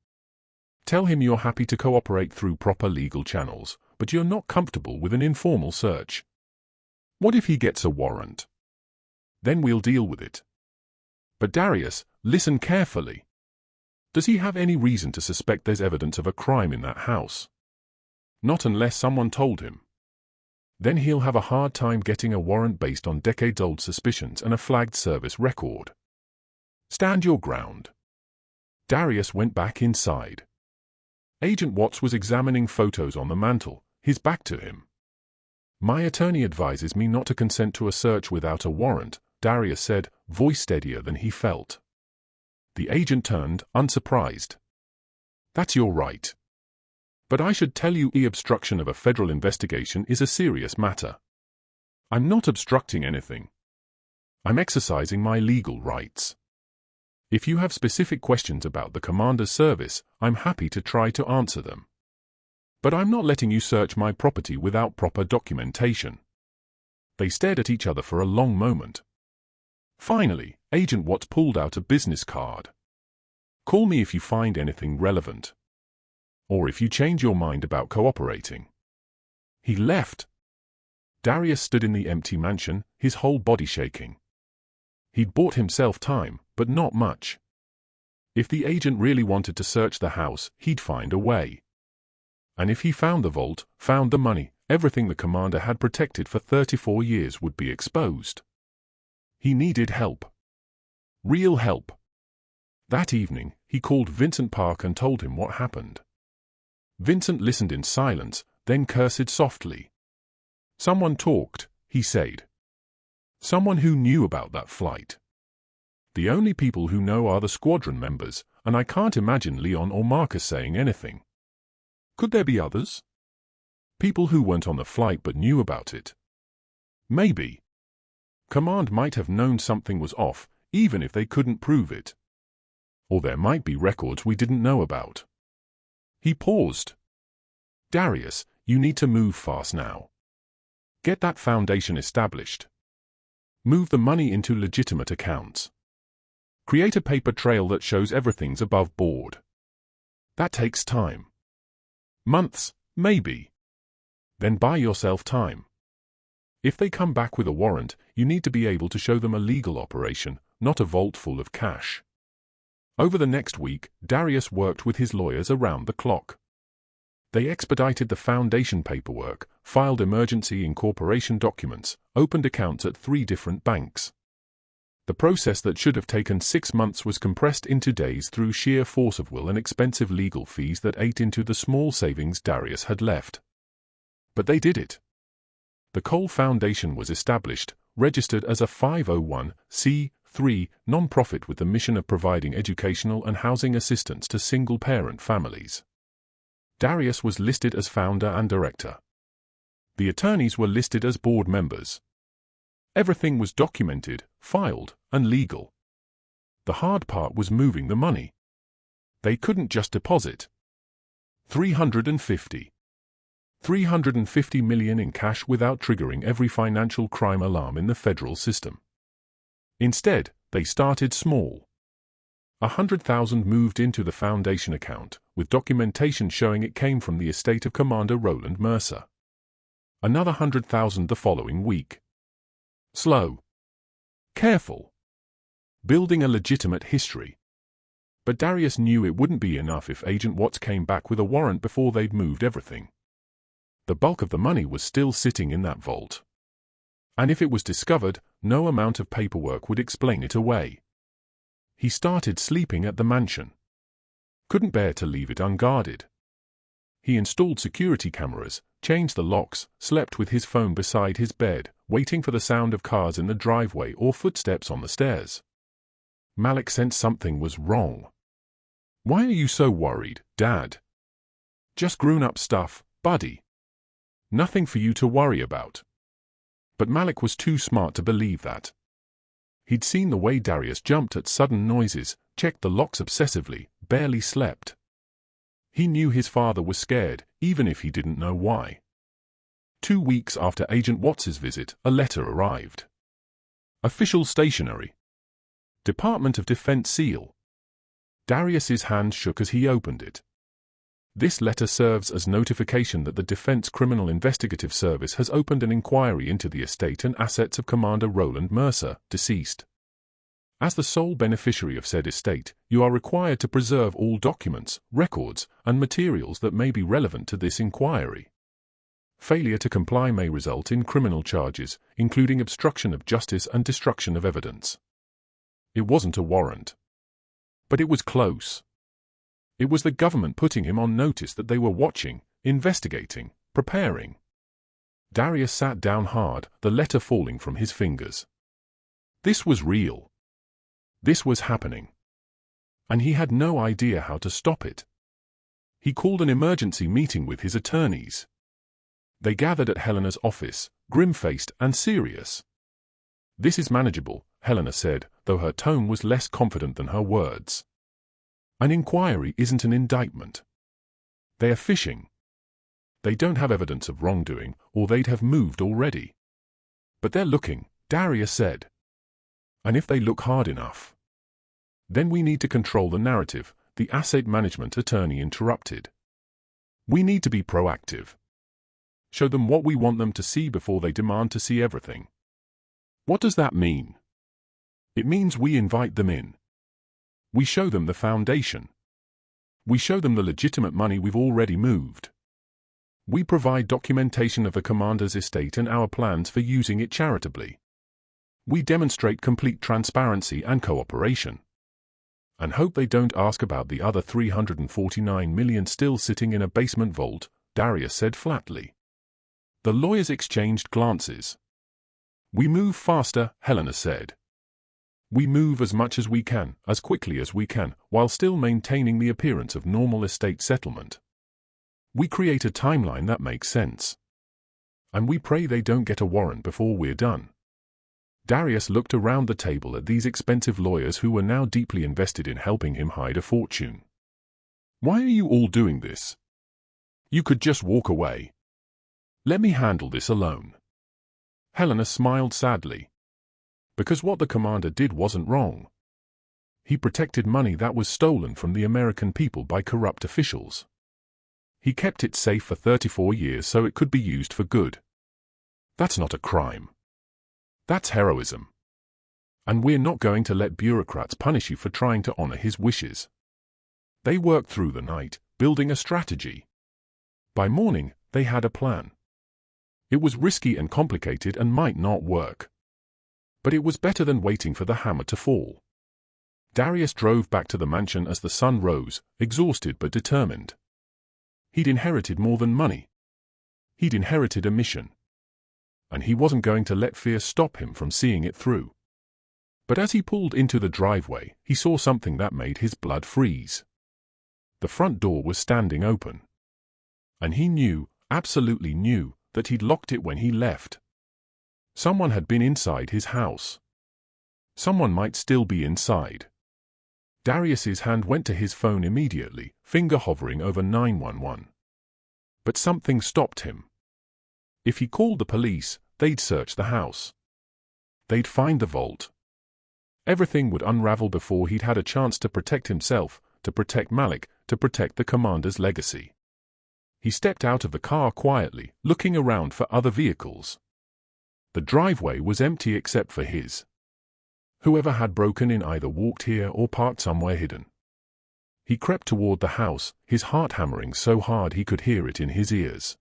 [SPEAKER 1] Tell him you're happy to cooperate through proper legal channels, but you're not comfortable with an informal search. What if he gets a warrant? Then we'll deal with it. But Darius, listen carefully. Does he have any reason to suspect there's evidence of a crime in that house? Not unless someone told him. Then he'll have a hard time getting a warrant based on decades-old suspicions and a flagged service record. Stand your ground. Darius went back inside. Agent Watts was examining photos on the mantel, his back to him. My attorney advises me not to consent to a search without a warrant, Darius said, voice steadier than he felt. The agent turned, unsurprised. That's your right. But I should tell you, obstruction of a federal investigation is a serious matter. I'm not obstructing anything. I'm exercising my legal rights. If you have specific questions about the commander's service, I'm happy to try to answer them. But I'm not letting you search my property without proper documentation. They stared at each other for a long moment. Finally, Agent Watts pulled out a business card. Call me if you find anything relevant. Or if you change your mind about cooperating. He left. Darius stood in the empty mansion, his whole body shaking. He'd bought himself time, but not much. If the agent really wanted to search the house, he'd find a way. And if he found the vault, found the money, everything the commander had protected for 34 years would be exposed. He needed help. Real help. That evening, he called Vincent Park and told him what happened. Vincent listened in silence, then cursed softly. "Someone talked," he said. "Someone who knew about that flight. The only people who know are the squadron members, and I can't imagine Leon or Marcus saying anything. Could there be others? People who weren't on the flight but knew about it? Maybe. Command might have known something was off, even if they couldn't prove it. Or there might be records we didn't know about." He paused. "Darius, you need to move fast now. Get that foundation established. Move the money into legitimate accounts. Create a paper trail that shows everything's above board. That takes time. Months, maybe. Then buy yourself time. If they come back with a warrant, you need to be able to show them a legal operation, not a vault full of cash." Over the next week, Darius worked with his lawyers around the clock. They expedited the foundation paperwork, filed emergency incorporation documents, opened accounts at 3 different banks. The process that should have taken 6 months was compressed into days through sheer force of will and expensive legal fees that ate into the small savings Darius had left. But they did it. The Cole Foundation was established, registered as a 501(c)(3) non-profit with the mission of providing educational and housing assistance to single-parent families. Darius was listed as founder and director. The attorneys were listed as board members. Everything was documented, filed, and legal. The hard part was moving the money. They couldn't just deposit $350 million in cash without triggering every financial crime alarm in the federal system. Instead, they started small. 100,000 moved into the foundation account, with documentation showing it came from the estate of Commander Roland Mercer. Another 100,000 the following week. Slow. Careful. Building a legitimate history. But Darius knew it wouldn't be enough if Agent Watts came back with a warrant before they'd moved everything. The bulk of the money was still sitting in that vault. And if it was discovered, no amount of paperwork would explain it away. He started sleeping at the mansion. Couldn't bear to leave it unguarded. He installed security cameras, changed the locks, slept with his phone beside his bed, waiting for the sound of cars in the driveway or footsteps on the stairs. Malik sensed something was wrong. "Why are you so worried, Dad?" "Just grown-up stuff, buddy. Nothing for you to worry about." But Malik was too smart to believe that. He'd seen the way Darius jumped at sudden noises, checked the locks obsessively, barely slept. He knew his father was scared, even if he didn't know why. 2 weeks after Agent Watts's visit, a letter arrived. Official stationery. Department of Defense seal. Darius's hand shook as he opened it. This letter serves as notification that the Defense Criminal Investigative Service has opened an inquiry into the estate and assets of Commander Roland Mercer, deceased. As the sole beneficiary of said estate, you are required to preserve all documents, records, and materials that may be relevant to this inquiry. Failure to comply may result in criminal charges, including obstruction of justice and destruction of evidence. It wasn't a warrant. But it was close. It was the government putting him on notice that they were watching, investigating, preparing. Darius sat down hard, the letter falling from his fingers. This was real. This was happening. And he had no idea how to stop it. He called an emergency meeting with his attorneys. They gathered at Helena's office, grim-faced and serious. "This is manageable," Helena said, though her tone was less confident than her words. "An inquiry isn't an indictment. They are fishing. They don't have evidence of wrongdoing, or they'd have moved already. But they're looking," Darius said. "And if they look hard enough, then we need to control the narrative," the asset management attorney interrupted. "We need to be proactive. Show them what we want them to see before they demand to see everything." "What does that mean?" "It means we invite them in. We show them the foundation. We show them the legitimate money we've already moved. We provide documentation of the commander's estate and our plans for using it charitably. We demonstrate complete transparency and cooperation. And hope they don't ask about the other 349 million still sitting in a basement vault, Darius said flatly. The lawyers exchanged glances. We move faster, Helena said. We move as much as we can, as quickly as we can, while still maintaining the appearance of normal estate settlement. We create a timeline that makes sense. And we pray they don't get a warrant before we're done. Darius looked around the table at these expensive lawyers who were now deeply invested in helping him hide a fortune. Why are you all doing this? You could just walk away. Let me handle this alone. Helena smiled sadly. Because what the commander did wasn't wrong. He protected money that was stolen from the American people by corrupt officials. He kept it safe for 34 years so it could be used for good. That's not a crime. That's heroism. And we're not going to let bureaucrats punish you for trying to honor his wishes. They worked through the night, building a strategy. By morning, they had a plan. It was risky and complicated and might not work. But it was better than waiting for the hammer to fall. Darius drove back to the mansion as the sun rose, exhausted but determined. He'd inherited more than money. He'd inherited a mission. And he wasn't going to let fear stop him from seeing it through. But as he pulled into the driveway, he saw something that made his blood freeze. The front door was standing open. And he knew, absolutely knew, that he'd locked it when he left. Someone had been inside his house. Someone might still be inside. Darius's hand went to his phone immediately, finger hovering over 911. But something stopped him. If he called the police, they'd search the house. They'd find the vault. Everything would unravel before he'd had a chance to protect himself, to protect Malik, to protect the commander's legacy. He stepped out of the car quietly, looking around for other vehicles. The driveway was empty except for his. Whoever had broken in either walked here or parked somewhere hidden. He crept toward the house, his heart hammering so hard he could hear it in his ears.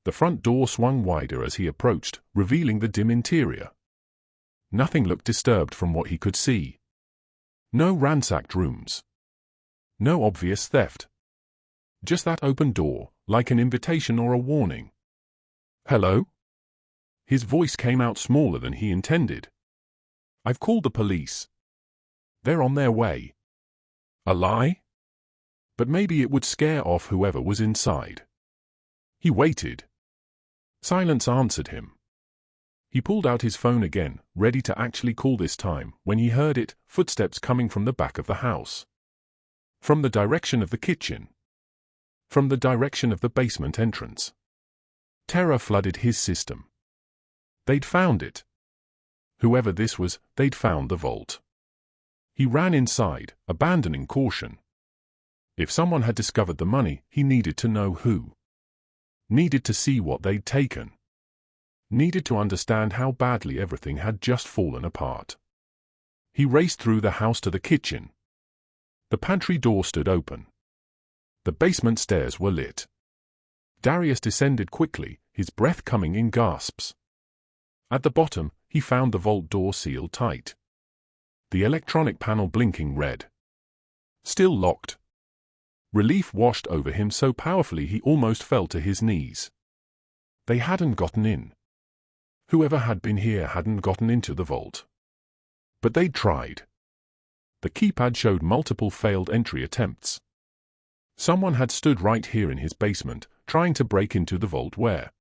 [SPEAKER 1] The front door swung wider as he approached, revealing the dim interior. Nothing looked disturbed from what he could see. No ransacked rooms. No obvious theft. Just that open door, like an invitation or a warning. Hello? His voice came out smaller than he intended. I've called the police. They're on their way. A lie? But maybe it would scare off whoever was inside. He waited. Silence answered him. He pulled out his phone again, ready to actually call this time, when he heard it, footsteps coming from the back of the house. From the direction of the kitchen. From the direction of the basement entrance. Terror flooded his system. They'd found it. Whoever this was, they'd found the vault. He ran inside, abandoning caution. If someone had discovered the money, he needed to know who. Needed to see what they'd taken. Needed to understand how badly everything had just fallen apart. He raced through the house to the kitchen. The pantry door stood open. The basement stairs were lit. Darius descended quickly, his breath coming in gasps. At the bottom, he found the vault door sealed tight. The electronic panel blinking red. Still locked. Relief washed over him so powerfully he almost fell to his knees. They hadn't gotten in. Whoever had been here hadn't gotten into the vault. But they'd tried. The keypad showed multiple failed entry attempts. Someone had stood right here in his basement, trying to break into the vault where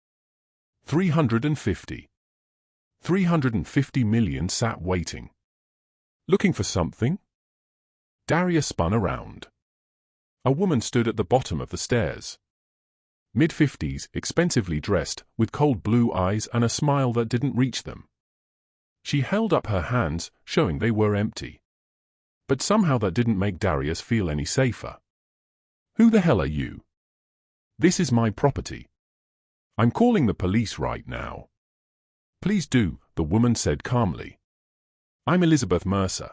[SPEAKER 1] 350 million sat waiting. Looking for something? Darius spun around. A woman stood at the bottom of the stairs. Mid-50s, expensively dressed, with cold blue eyes and a smile that didn't reach them. She held up her hands, showing they were empty. But somehow that didn't make Darius feel any safer. Who the hell are you? This is my property. I'm calling the police right now. Please do, the woman said calmly. I'm Elizabeth Mercer,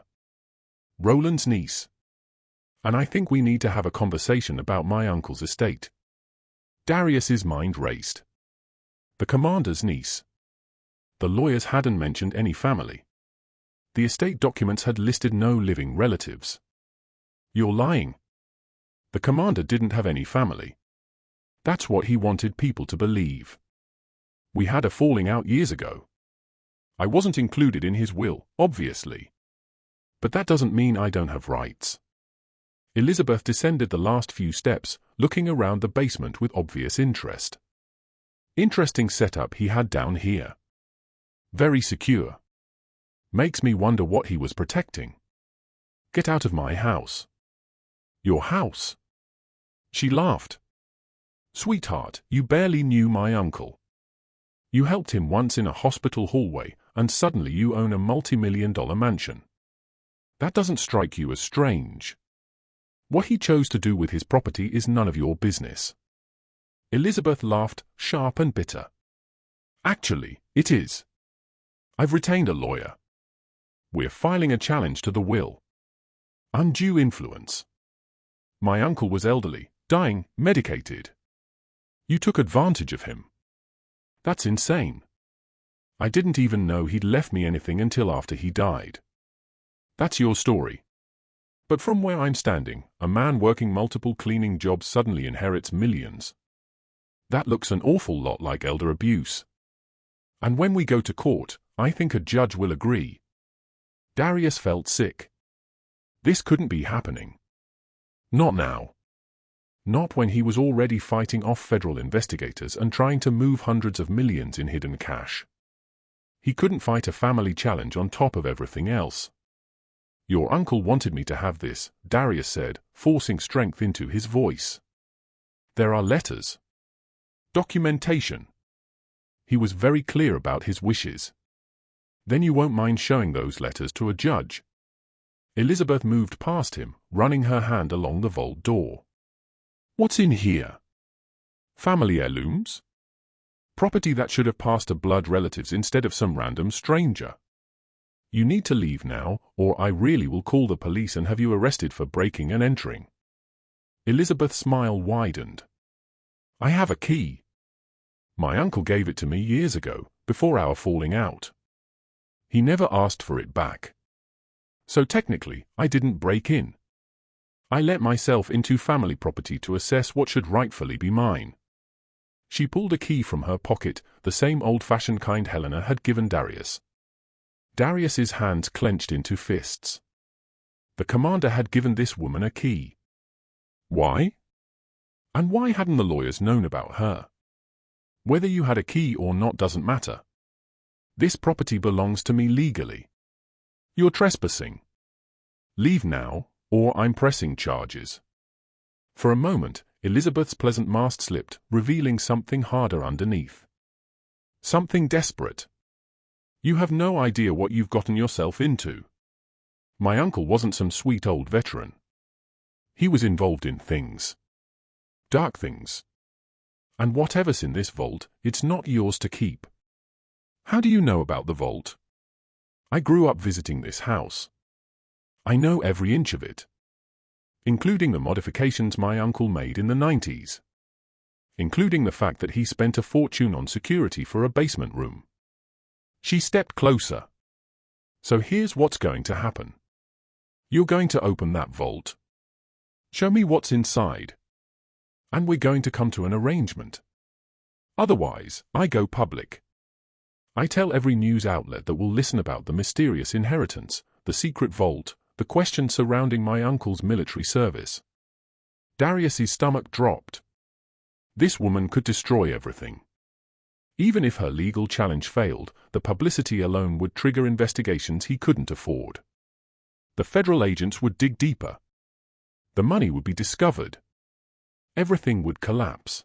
[SPEAKER 1] Roland's niece. And I think we need to have a conversation about my uncle's estate. Darius's mind raced. The commander's niece. The lawyers hadn't mentioned any family. The estate documents had listed no living relatives. You're lying. The commander didn't have any family. That's what he wanted people to believe. We had a falling out years ago. I wasn't included in his will, obviously. But that doesn't mean I don't have rights. Elizabeth descended the last few steps, looking around the basement with obvious interest. Interesting setup he had down here. Very secure. Makes me wonder what he was protecting. Get out of my house. Your house? She laughed. Sweetheart, you barely knew my uncle. You helped him once in a hospital hallway, and suddenly you own a multi-million-dollar mansion. That doesn't strike you as strange. What he chose to do with his property is none of your business. Elizabeth laughed, sharp and bitter. Actually, it is. I've retained a lawyer. We're filing a challenge to the will. Undue influence. My uncle was elderly, dying, medicated. You took advantage of him. That's insane. I didn't even know he'd left me anything until after he died. That's your story. But from where I'm standing, a man working multiple cleaning jobs suddenly inherits millions. That looks an awful lot like elder abuse. And when we go to court, I think a judge will agree. Darius felt sick. This couldn't be happening. Not now. Not when he was already fighting off federal investigators and trying to move hundreds of millions in hidden cash. He couldn't fight a family challenge on top of everything else. Your uncle wanted me to have this, Darius said, forcing strength into his voice. There are letters. Documentation. He was very clear about his wishes. Then you won't mind showing those letters to a judge. Elizabeth moved past him, running her hand along the vault door. What's in here? Family heirlooms? Property that should have passed to blood relatives instead of some random stranger. You need to leave now, or I really will call the police and have you arrested for breaking and entering. Elizabeth's smile widened. I have a key. My uncle gave it to me years ago, before our falling out. He never asked for it back. So technically, I didn't break in. I let myself into family property to assess what should rightfully be mine. She pulled a key from her pocket, the same old-fashioned kind Helena had given Darius. Darius's hands clenched into fists. The commander had given this woman a key. Why? And why hadn't the lawyers known about her? Whether you had a key or not doesn't matter. This property belongs to me legally. You're trespassing. Leave now, or I'm pressing charges. For a moment, Elizabeth's pleasant mask slipped, revealing something harder underneath. Something desperate. You have no idea what you've gotten yourself into. My uncle wasn't some sweet old veteran. He was involved in things. Dark things. And whatever's in this vault, it's not yours to keep. How do you know about the vault? I grew up visiting this house. I know every inch of it. Including the modifications my uncle made in the 90s. Including the fact that he spent a fortune on security for a basement room. She stepped closer. So here's what's going to happen. You're going to open that vault. Show me what's inside. And we're going to come to an arrangement. Otherwise, I go public. I tell every news outlet that will listen about the mysterious inheritance, the secret vault, the question surrounding my uncle's military service. Darius's stomach dropped. This woman could destroy everything. Even if her legal challenge failed, the publicity alone would trigger investigations he couldn't afford. The federal agents would dig deeper. The money would be discovered. Everything would collapse.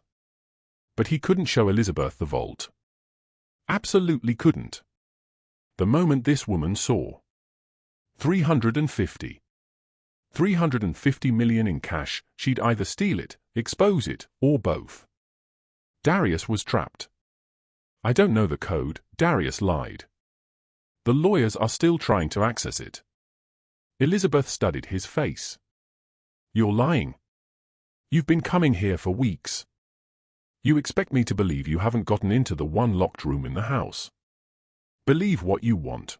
[SPEAKER 1] But he couldn't show Elizabeth the vault. Absolutely couldn't. The moment this woman saw 350 million in cash, she'd either steal it, expose it, or both. Darius was trapped. I don't know the code, Darius lied. The lawyers are still trying to access it. Elizabeth studied his face. You're lying. You've been coming here for weeks. You expect me to believe you haven't gotten into the one locked room in the house. Believe what you want.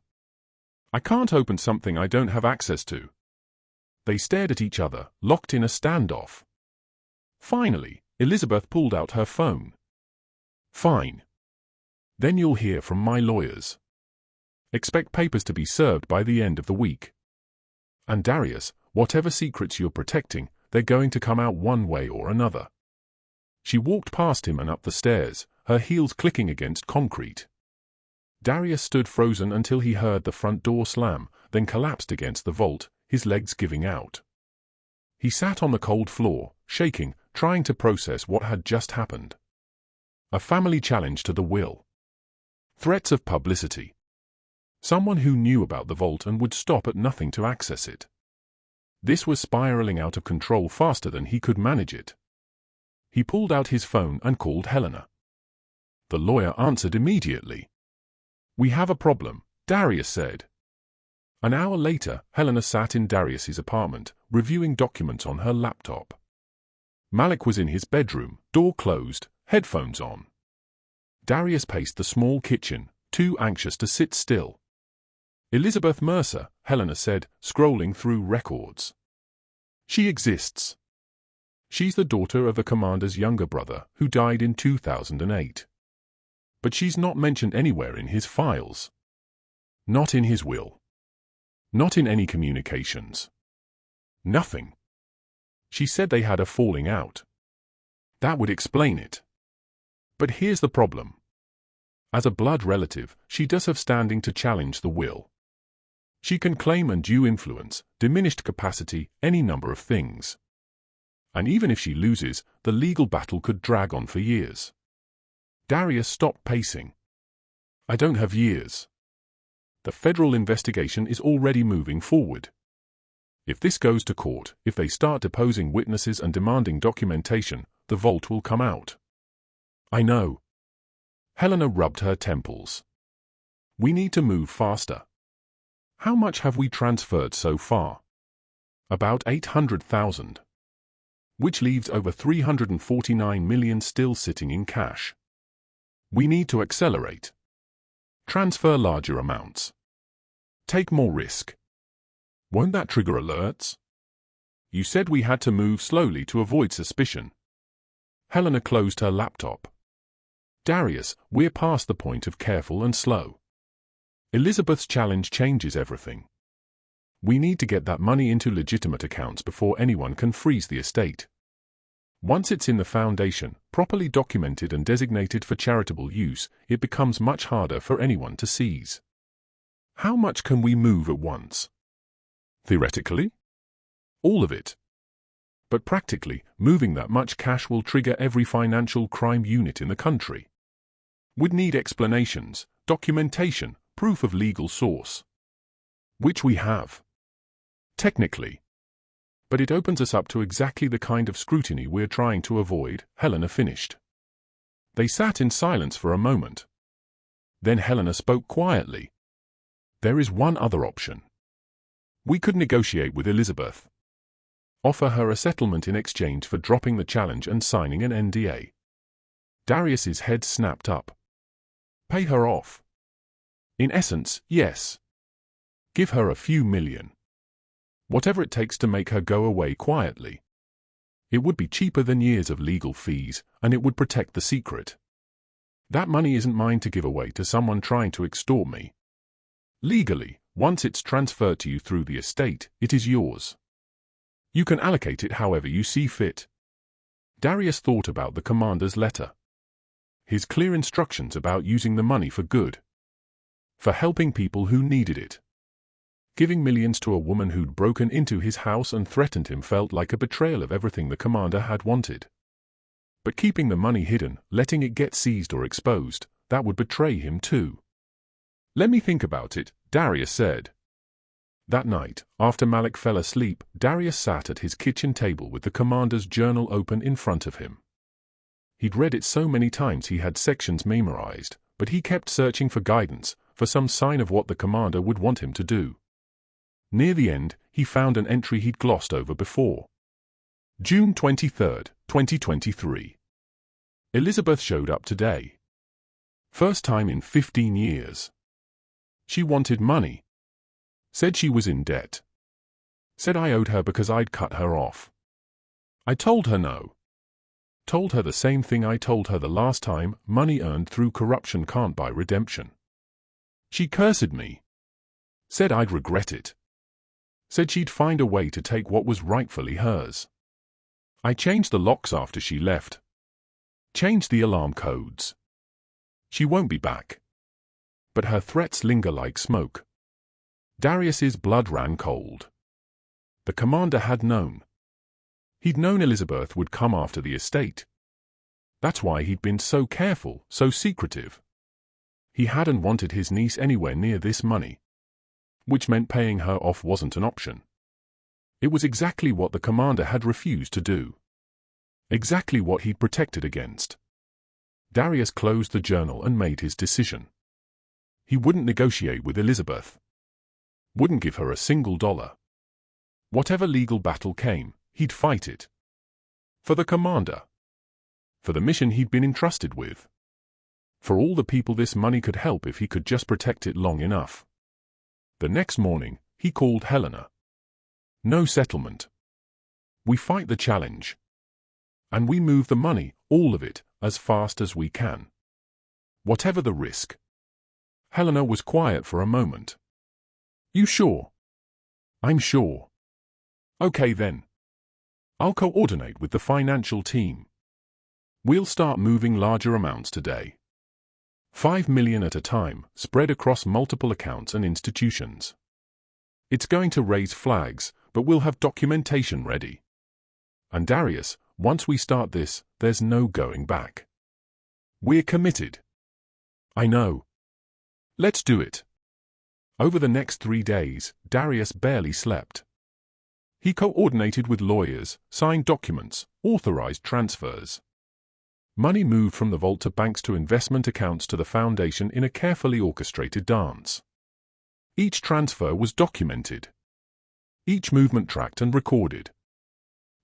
[SPEAKER 1] I can't open something I don't have access to. They stared at each other, locked in a standoff. Finally, Elizabeth pulled out her phone. "Fine. Then you'll hear from my lawyers. Expect papers to be served by the end of the week. And Darius, whatever secrets you're protecting, they're going to come out one way or another." She walked past him and up the stairs, her heels clicking against concrete. Darius stood frozen until he heard the front door slam, then collapsed against the vault, his legs giving out. He sat on the cold floor, shaking, trying to process what had just happened. A family challenge to the will. Threats of publicity. Someone who knew about the vault and would stop at nothing to access it. This was spiraling out of control faster than he could manage it. He pulled out his phone and called Helena. The lawyer answered immediately. "We have a problem," Darius said. An hour later, Helena sat in Darius's apartment, reviewing documents on her laptop. Malik was in his bedroom, door closed, headphones on. Darius paced the small kitchen, too anxious to sit still. "Elizabeth Mercer," Helena said, scrolling through records. "She exists. She's the daughter of the commander's younger brother, who died in 2008. But she's not mentioned anywhere in his files. Not in his will. Not in any communications. Nothing. She said they had a falling out. That would explain it. But here's the problem. As a blood relative, she does have standing to challenge the will. She can claim undue influence, diminished capacity, any number of things. And even if she loses, the legal battle could drag on for years." Darius stopped pacing. "I don't have years. The federal investigation is already moving forward. If this goes to court, if they start deposing witnesses and demanding documentation, the vault will come out." "I know." Helena rubbed her temples. "We need to move faster. How much have we transferred so far?" "About 800,000. Which leaves over 349 million still sitting in cash. We need to accelerate. Transfer larger amounts. Take more risk. Won't that trigger alerts? You said we had to move slowly to avoid suspicion." Helena closed her laptop. "Darius, we're past the point of careful and slow. Elizabeth's challenge changes everything. We need to get that money into legitimate accounts before anyone can freeze the estate. Once it's in the foundation, properly documented and designated for charitable use, it becomes much harder for anyone to seize." "How much can we move at once?" "Theoretically, all of it. But practically, moving that much cash will trigger every financial crime unit in the country. We'd need explanations, documentation, proof of legal source. Which we have. Technically. But it opens us up to exactly the kind of scrutiny we're trying to avoid," Helena finished. They sat in silence for a moment. Then Helena spoke quietly. "There is one other option. We could negotiate with Elizabeth. Offer her a settlement in exchange for dropping the challenge and signing an NDA." Darius's head snapped up. "Pay her off?" "In essence, yes. Give her a few million. Whatever it takes to make her go away quietly. It would be cheaper than years of legal fees, and it would protect the secret. That money isn't mine to give away to someone trying to extort me. Legally, once it's transferred to you through the estate, it is yours. You can allocate it however you see fit." Darius thought about the commander's letter. His clear instructions about using the money for good. For helping people who needed it. Giving millions to a woman who'd broken into his house and threatened him felt like a betrayal of everything the commander had wanted. But keeping the money hidden, letting it get seized or exposed, that would betray him too. "Let me think about it," Darius said. That night, after Malik fell asleep, Darius sat at his kitchen table with the commander's journal open in front of him. He'd read it so many times he had sections memorized, but he kept searching for guidance, for some sign of what the commander would want him to do. Near the end, he found an entry he'd glossed over before. June 23, 2023. Elizabeth showed up today. First time in 15 years. She wanted money. Said she was in debt. Said I owed her because I'd cut her off. I told her no. Told her the same thing I told her the last time: money earned through corruption can't buy redemption. She cursed me. Said I'd regret it. Said she'd find a way to take what was rightfully hers. I changed the locks after she left. Changed the alarm codes. She won't be back. But her threats linger like smoke. Darius's blood ran cold. The commander had known. He'd known Elizabeth would come after the estate. That's why he'd been so careful, so secretive. He hadn't wanted his niece anywhere near this money. Which meant paying her off wasn't an option. It was exactly what the commander had refused to do. Exactly what he'd protected against. Darius closed the journal and made his decision. He wouldn't negotiate with Elizabeth. Wouldn't give her a single dollar. Whatever legal battle came, he'd fight it. For the commander. For the mission he'd been entrusted with. For all the people this money could help if he could just protect it long enough. The next morning, he called Helena. No settlement. We fight the challenge. And we move the money, all of it, as fast as we can. Whatever the risk. Helena was quiet for a moment. You sure? I'm sure. Okay then. I'll coordinate with the financial team. We'll start moving larger amounts today. 5 million at a time, spread across multiple accounts and institutions. It's going to raise flags, but we'll have documentation ready. And Darius, once we start this, there's no going back. We're committed. I know. Let's do it. Over the next 3 days, Darius barely slept. He coordinated with lawyers, signed documents, authorized transfers. Money moved from the vault to banks to investment accounts to the foundation in a carefully orchestrated dance. Each transfer was documented. Each movement tracked and recorded.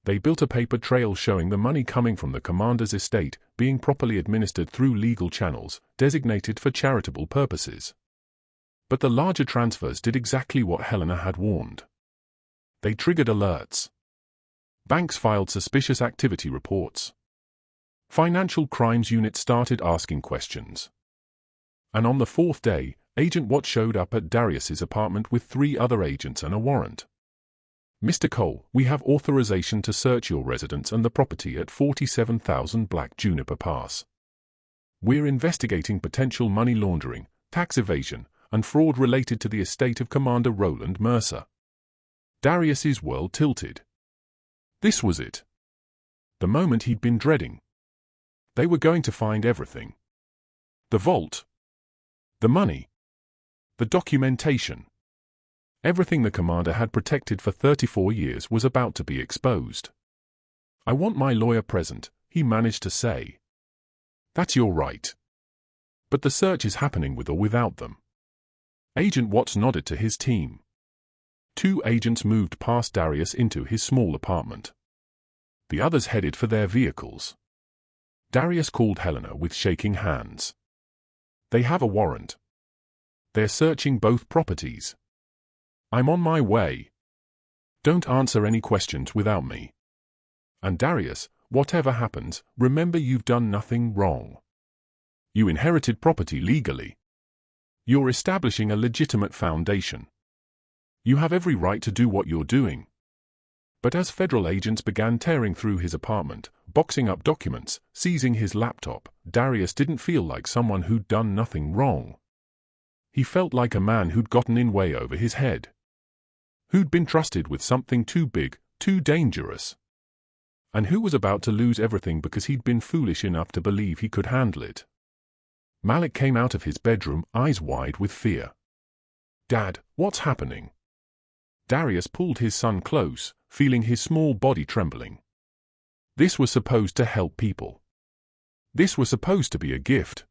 [SPEAKER 1] They built a paper trail showing the money coming from the commander's estate being properly administered through legal channels designated for charitable purposes. But the larger transfers did exactly what Helena had warned. They triggered alerts. Banks filed suspicious activity reports. Financial crimes units started asking questions. And on the 4th day, Agent Watt showed up at Darius's apartment with 3 other agents and a warrant. Mr. Cole, we have authorization to search your residence and the property at 47,000 Black Juniper Pass. We're investigating potential money laundering, tax evasion, and fraud related to the estate of Commander Roland Mercer. Darius's world tilted. This was it. The moment he'd been dreading. They were going to find everything. The vault. The money. The documentation. Everything the commander had protected for 34 years was about to be exposed. I want my lawyer present, he managed to say. That's your right. But the search is happening with or without them. Agent Watts nodded to his team. 2 agents moved past Darius into his small apartment. The others headed for their vehicles. Darius called Helena with shaking hands. They have a warrant. They're searching both properties. I'm on my way. Don't answer any questions without me. And Darius, whatever happens, remember you've done nothing wrong. You inherited property legally. You're establishing a legitimate foundation. You have every right to do what you're doing. But as federal agents began tearing through his apartment, boxing up documents, seizing his laptop, Darius didn't feel like someone who'd done nothing wrong. He felt like a man who'd gotten in way over his head. Who'd been trusted with something too big, too dangerous. And who was about to lose everything because he'd been foolish enough to believe he could handle it. Malik came out of his bedroom, eyes wide with fear. Dad, what's happening? Darius pulled his son close, feeling his small body trembling. This was supposed to help people. This was supposed to be a gift.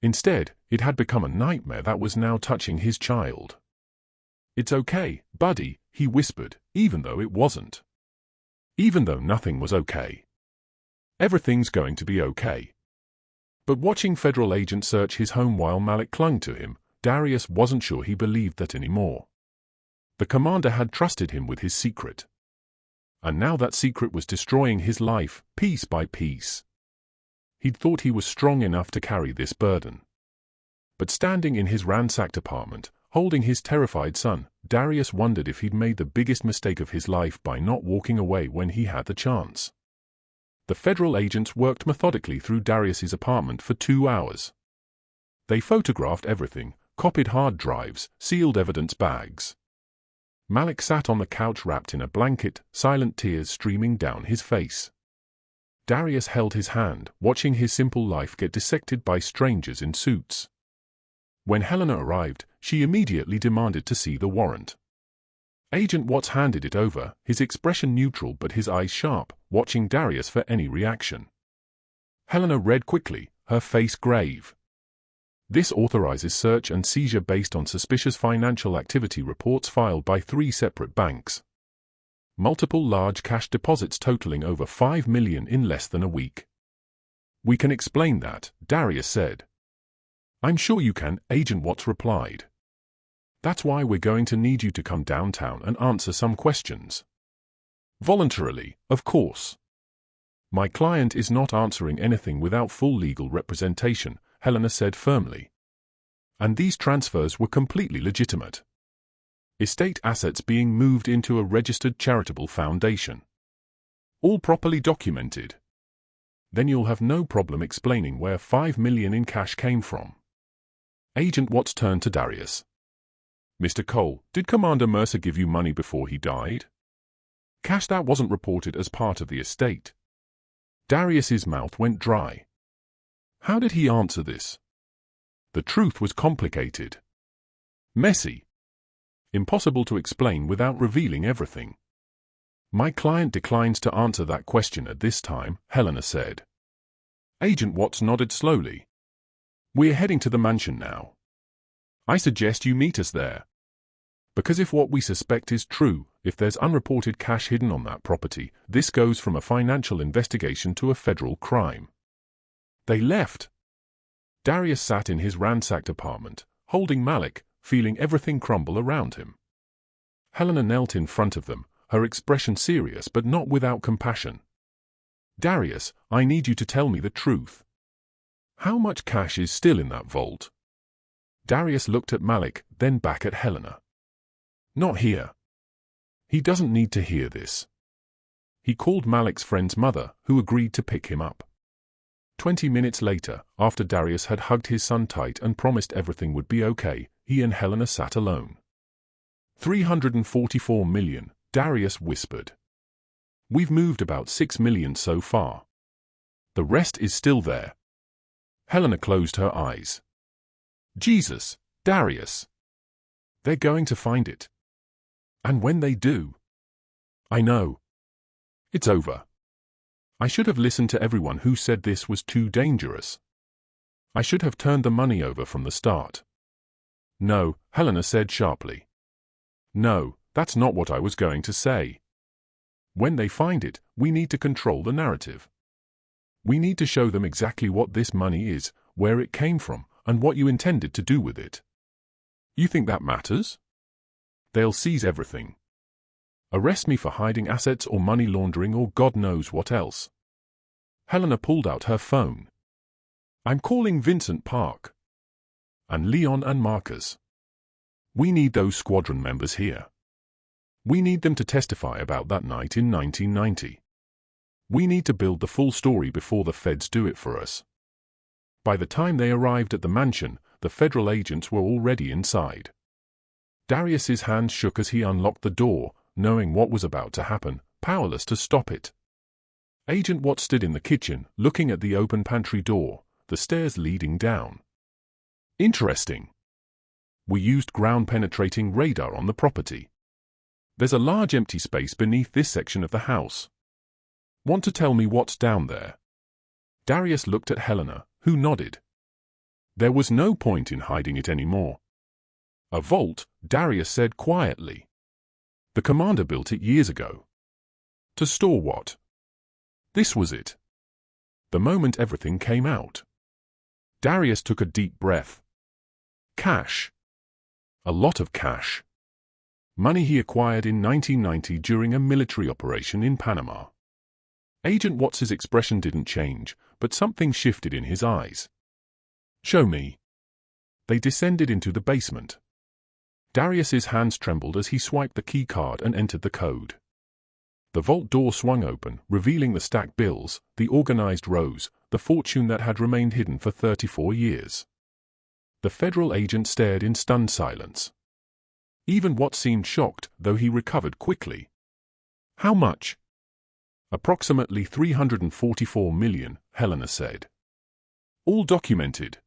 [SPEAKER 1] Instead, it had become a nightmare that was now touching his child. It's okay, buddy, he whispered, even though it wasn't. Even though nothing was okay. Everything's going to be okay. But watching federal agents search his home while Malik clung to him, Darius wasn't sure he believed that anymore. The commander had trusted him with his secret. And now that secret was destroying his life, piece by piece. He'd thought he was strong enough to carry this burden. But standing in his ransacked apartment, holding his terrified son, Darius wondered if he'd made the biggest mistake of his life by not walking away when he had the chance. The federal agents worked methodically through Darius's apartment for 2 hours. They photographed everything, copied hard drives, sealed evidence bags. Malik sat on the couch wrapped in a blanket, silent tears streaming down his face. Darius held his hand, watching his simple life get dissected by strangers in suits. When Helena arrived, she immediately demanded to see the warrant. Agent Watts handed it over, his expression neutral but his eyes sharp, watching Darius for any reaction. Helena read quickly, her face grave. This authorizes search and seizure based on suspicious financial activity reports filed by 3 separate banks. Multiple large cash deposits totaling over $5 million in less than a week. "We can explain that," Darius said. "I'm sure you can," Agent Watts replied. "That's why we're going to need you to come downtown and answer some questions. Voluntarily, of course. My client is not answering anything without full legal representation," Helena said firmly. "And these transfers were completely legitimate. Estate assets being moved into a registered charitable foundation. All properly documented. Then you'll have no problem explaining where $5 million in cash came from." Agent Watts turned to Darius. "Mr. Cole, did Commander Mercer give you money before he died? Cash that wasn't reported as part of the estate." Darius's mouth went dry. How did he answer this? The truth was complicated. Messy. Impossible to explain without revealing everything. "My client declines to answer that question at this time," Helena said. Agent Watts nodded slowly. "We're heading to the mansion now. I suggest you meet us there. Because if what we suspect is true, if there's unreported cash hidden on that property, this goes from a financial investigation to a federal crime." They left. Darius sat in his ransacked apartment, holding Malik, feeling everything crumble around him. Helena knelt in front of them, her expression serious but not without compassion. "Darius, I need you to tell me the truth. How much cash is still in that vault?" Darius looked at Malik, then back at Helena. "Not here." He doesn't need to hear this. He called Malik's friend's mother, who agreed to pick him up. 20 minutes later, after Darius had hugged his son tight and promised everything would be okay, he and Helena sat alone. $344 million, Darius whispered. "We've moved about $6 million so far. The rest is still there." Helena closed her eyes. "Jesus, Darius. They're going to find it. And when they do..." "I know. It's over. I should have listened to everyone who said this was too dangerous. I should have turned the money over from the start." "No," Helena said sharply. "No, that's not what I was going to say. When they find it, we need to control the narrative. We need to show them exactly what this money is, where it came from, and what you intended to do with it. You think that matters? They'll seize everything. Arrest me for hiding assets or money laundering or God knows what else." Helena pulled out her phone. "I'm calling Vincent Park. And Leon and Marcus. We need those squadron members here. We need them to testify about that night in 1990. We need to build the full story before the feds do it for us." By the time they arrived at the mansion, the federal agents were already inside. Darius's hand shook as he unlocked the door, knowing what was about to happen, powerless to stop it. Agent Watts stood in the kitchen, looking at the open pantry door, the stairs leading down. "Interesting. We used ground-penetrating radar on the property. There's a large empty space beneath this section of the house. Want to tell me what's down there?" Darius looked at Helena, who nodded. There was no point in hiding it anymore. "A vault," Darius said quietly. "The commander built it years ago. To store what? This was it." The moment everything came out, Darius took a deep breath. Cash. A lot of cash. Money he acquired in 1990 during a military operation in Panama. Agent Watts's expression didn't change, but something shifted in his eyes. "Show me." They descended into the basement. Darius's hands trembled as he swiped the key card and entered the code. The vault door swung open, revealing the stacked bills, the organized rows, the fortune that had remained hidden for 34 years. The federal agent stared in stunned silence. Even Watts seemed shocked, though he recovered quickly. "How much?" "Approximately $344 million, Helena said. "All documented.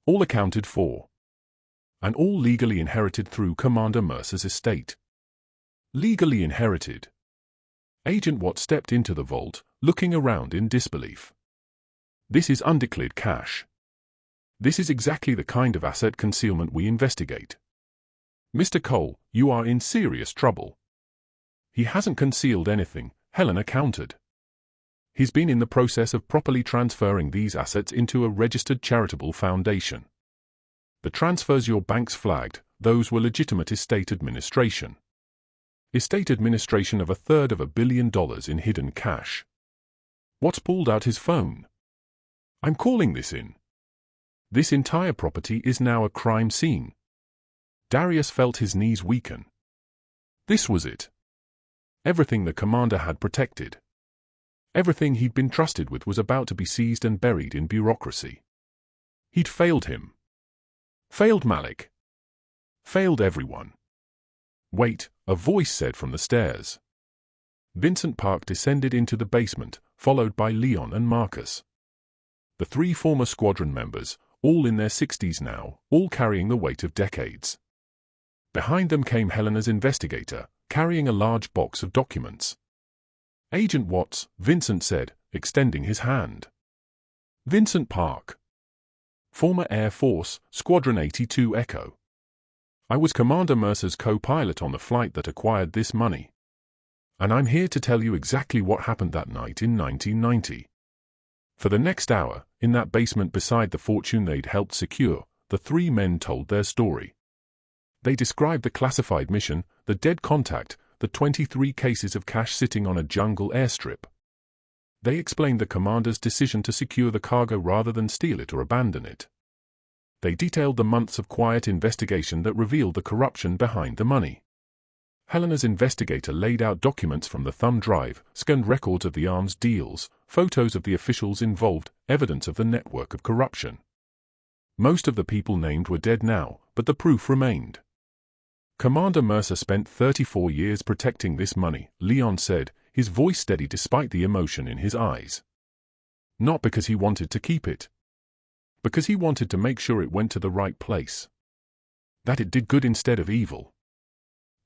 [SPEAKER 1] All accounted for. And all legally inherited through Commander Mercer's estate." Legally inherited. Agent Watts stepped into the vault, looking around in disbelief. "This is undeclared cash. This is exactly the kind of asset concealment we investigate. Mr. Cole, you are in serious trouble." "He hasn't concealed anything," Helena countered. "He's been in the process of properly transferring these assets into a registered charitable foundation. The transfers your banks flagged, those were legitimate estate administration. Estate administration of $1/3 billion in hidden cash." Watts pulled out his phone. "I'm calling this in. This entire property is now a crime scene." Darius felt his knees weaken. This was it. Everything the commander had protected. Everything he'd been trusted with was about to be seized and buried in bureaucracy. He'd failed him. Failed Malik. Failed everyone. "Wait," a voice said from the stairs. Vincent Park descended into the basement, followed by Leon and Marcus. The three former squadron members, all in their 60s now, all carrying the weight of decades. Behind them came Helena's investigator, carrying a large box of documents. "Agent Watts," Vincent said, extending his hand. "Vincent Park. Former Air Force, Squadron 82 Echo. I was Commander Mercer's co-pilot on the flight that acquired this money. And I'm here to tell you exactly what happened that night in 1990. For the next hour, in that basement beside the fortune they'd helped secure, the three men told their story. They described the classified mission, the dead contact, the 23 cases of cash sitting on a jungle airstrip. They explained the commander's decision to secure the cargo rather than steal it or abandon it. They detailed the months of quiet investigation that revealed the corruption behind the money. Helena's investigator laid out documents from the thumb drive, scanned records of the arms deals, photos of the officials involved, evidence of the network of corruption. Most of the people named were dead now, but the proof remained. "Commander Mercer spent 34 years protecting this money," Leon said, his voice steady despite the emotion in his eyes. "Not because he wanted to keep it. Because he wanted to make sure it went to the right place. That it did good instead of evil."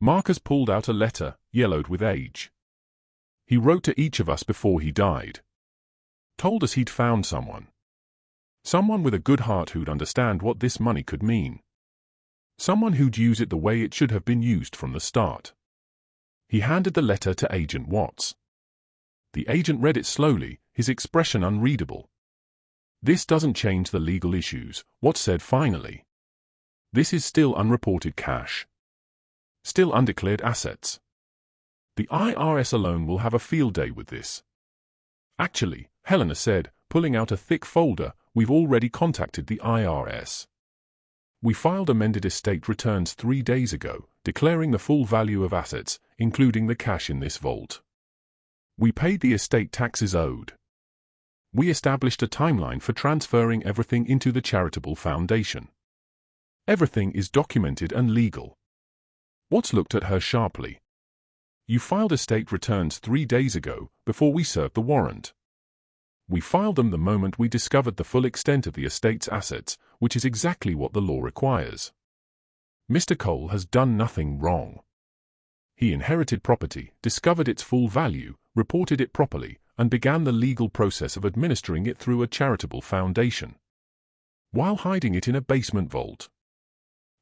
[SPEAKER 1] Marcus pulled out a letter, yellowed with age. "He wrote to each of us before he died. Told us he'd found someone. Someone with a good heart who'd understand what this money could mean. Someone who'd use it the way it should have been used from the start." He handed the letter to Agent Watts. The agent read it slowly, his expression unreadable. "This doesn't change the legal issues," Watts said finally. "This is still unreported cash. Still undeclared assets. The IRS alone will have a field day with this." "Actually," Helena said, pulling out a thick folder, "we've already contacted the IRS. We filed amended estate returns 3 days ago, declaring the full value of assets, including the cash in this vault. We paid the estate taxes owed. We established a timeline for transferring everything into the charitable foundation. Everything is documented and legal." Watts looked at her sharply. "You filed estate returns 3 days ago, before we served the warrant. We filed them the moment we discovered the full extent of the estate's assets, which is exactly what the law requires. Mr. Cole has done nothing wrong. He inherited property, discovered its full value, reported it properly, and began the legal process of administering it through a charitable foundation. While hiding it in a basement vault.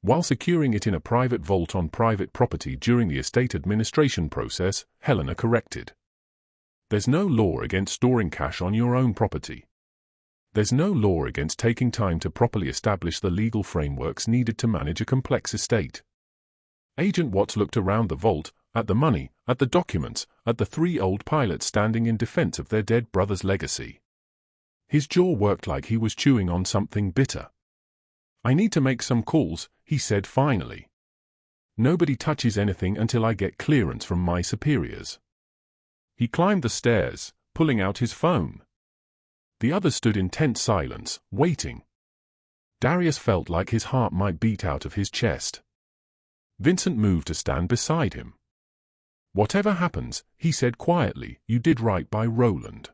[SPEAKER 1] While securing it in a private vault on private property during the estate administration process," Helena corrected. "There's no law against storing cash on your own property. There's no law against taking time to properly establish the legal frameworks needed to manage a complex estate. Agent Watts looked around the vault, at the money, at the documents, at the 3 old pilots standing in defense of their dead brother's legacy. His jaw worked like he was chewing on something bitter. "I need to make some calls," he said finally. "Nobody touches anything until I get clearance from my superiors." He climbed the stairs, pulling out his phone. The others stood in tense silence, waiting. Darius felt like his heart might beat out of his chest. Vincent moved to stand beside him. "Whatever happens," he said quietly, "you did right by Roland.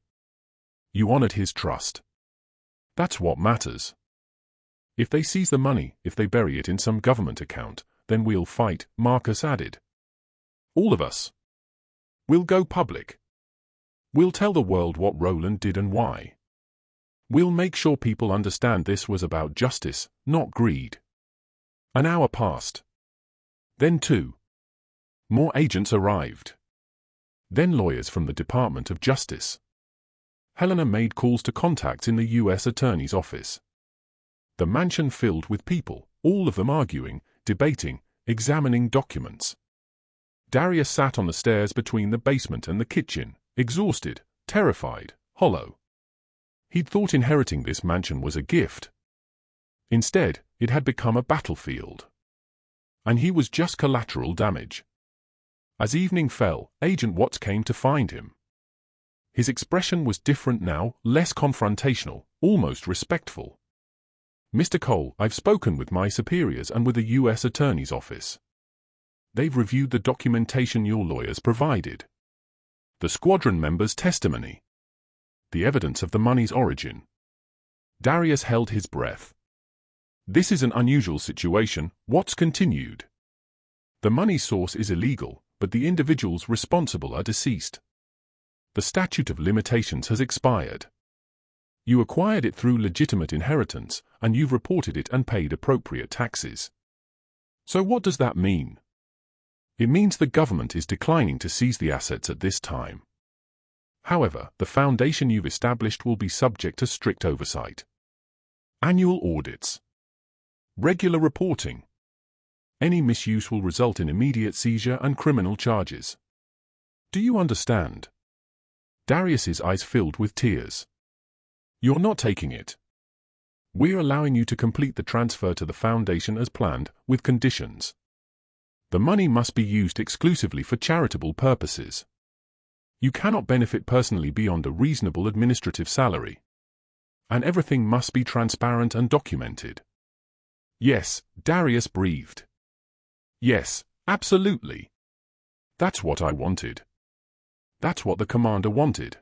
[SPEAKER 1] You honored his trust. That's what matters. If they seize the money, if they bury it in some government account, then we'll fight," Marcus added. "All of us. We'll go public. We'll tell the world what Roland did and why. We'll make sure people understand this was about justice, not greed." An hour passed. Then 2 more agents arrived. Then lawyers from the Department of Justice. Helena made calls to contacts in the U.S. Attorney's office. The mansion filled with people, all of them arguing, debating, examining documents. Darius sat on the stairs between the basement and the kitchen, exhausted, terrified, hollow. He'd thought inheriting this mansion was a gift. Instead, it had become a battlefield. And he was just collateral damage. As evening fell, Agent Watts came to find him. His expression was different now, less confrontational, almost respectful. "Mr. Cole, I've spoken with my superiors and with the U.S. Attorney's office. They've reviewed the documentation your lawyers provided. The squadron members' testimony. The evidence of the money's origin." Darius held his breath. "This is an unusual situation," Watts continued. "The money source is illegal, but the individuals responsible are deceased. The statute of limitations has expired. You acquired it through legitimate inheritance, and you've reported it and paid appropriate taxes. So what does that mean? It means the government is declining to seize the assets at this time. However, the foundation you've established will be subject to strict oversight. Annual audits. Regular reporting. Any misuse will result in immediate seizure and criminal charges. Do you understand?" Darius's eyes filled with tears. "You're not taking it. We're allowing you to complete the transfer to the foundation as planned, with conditions. The money must be used exclusively for charitable purposes. You cannot benefit personally beyond a reasonable administrative salary. And everything must be transparent and documented." "Yes," Darius breathed. "Yes, absolutely. That's what I wanted. That's what the commander wanted."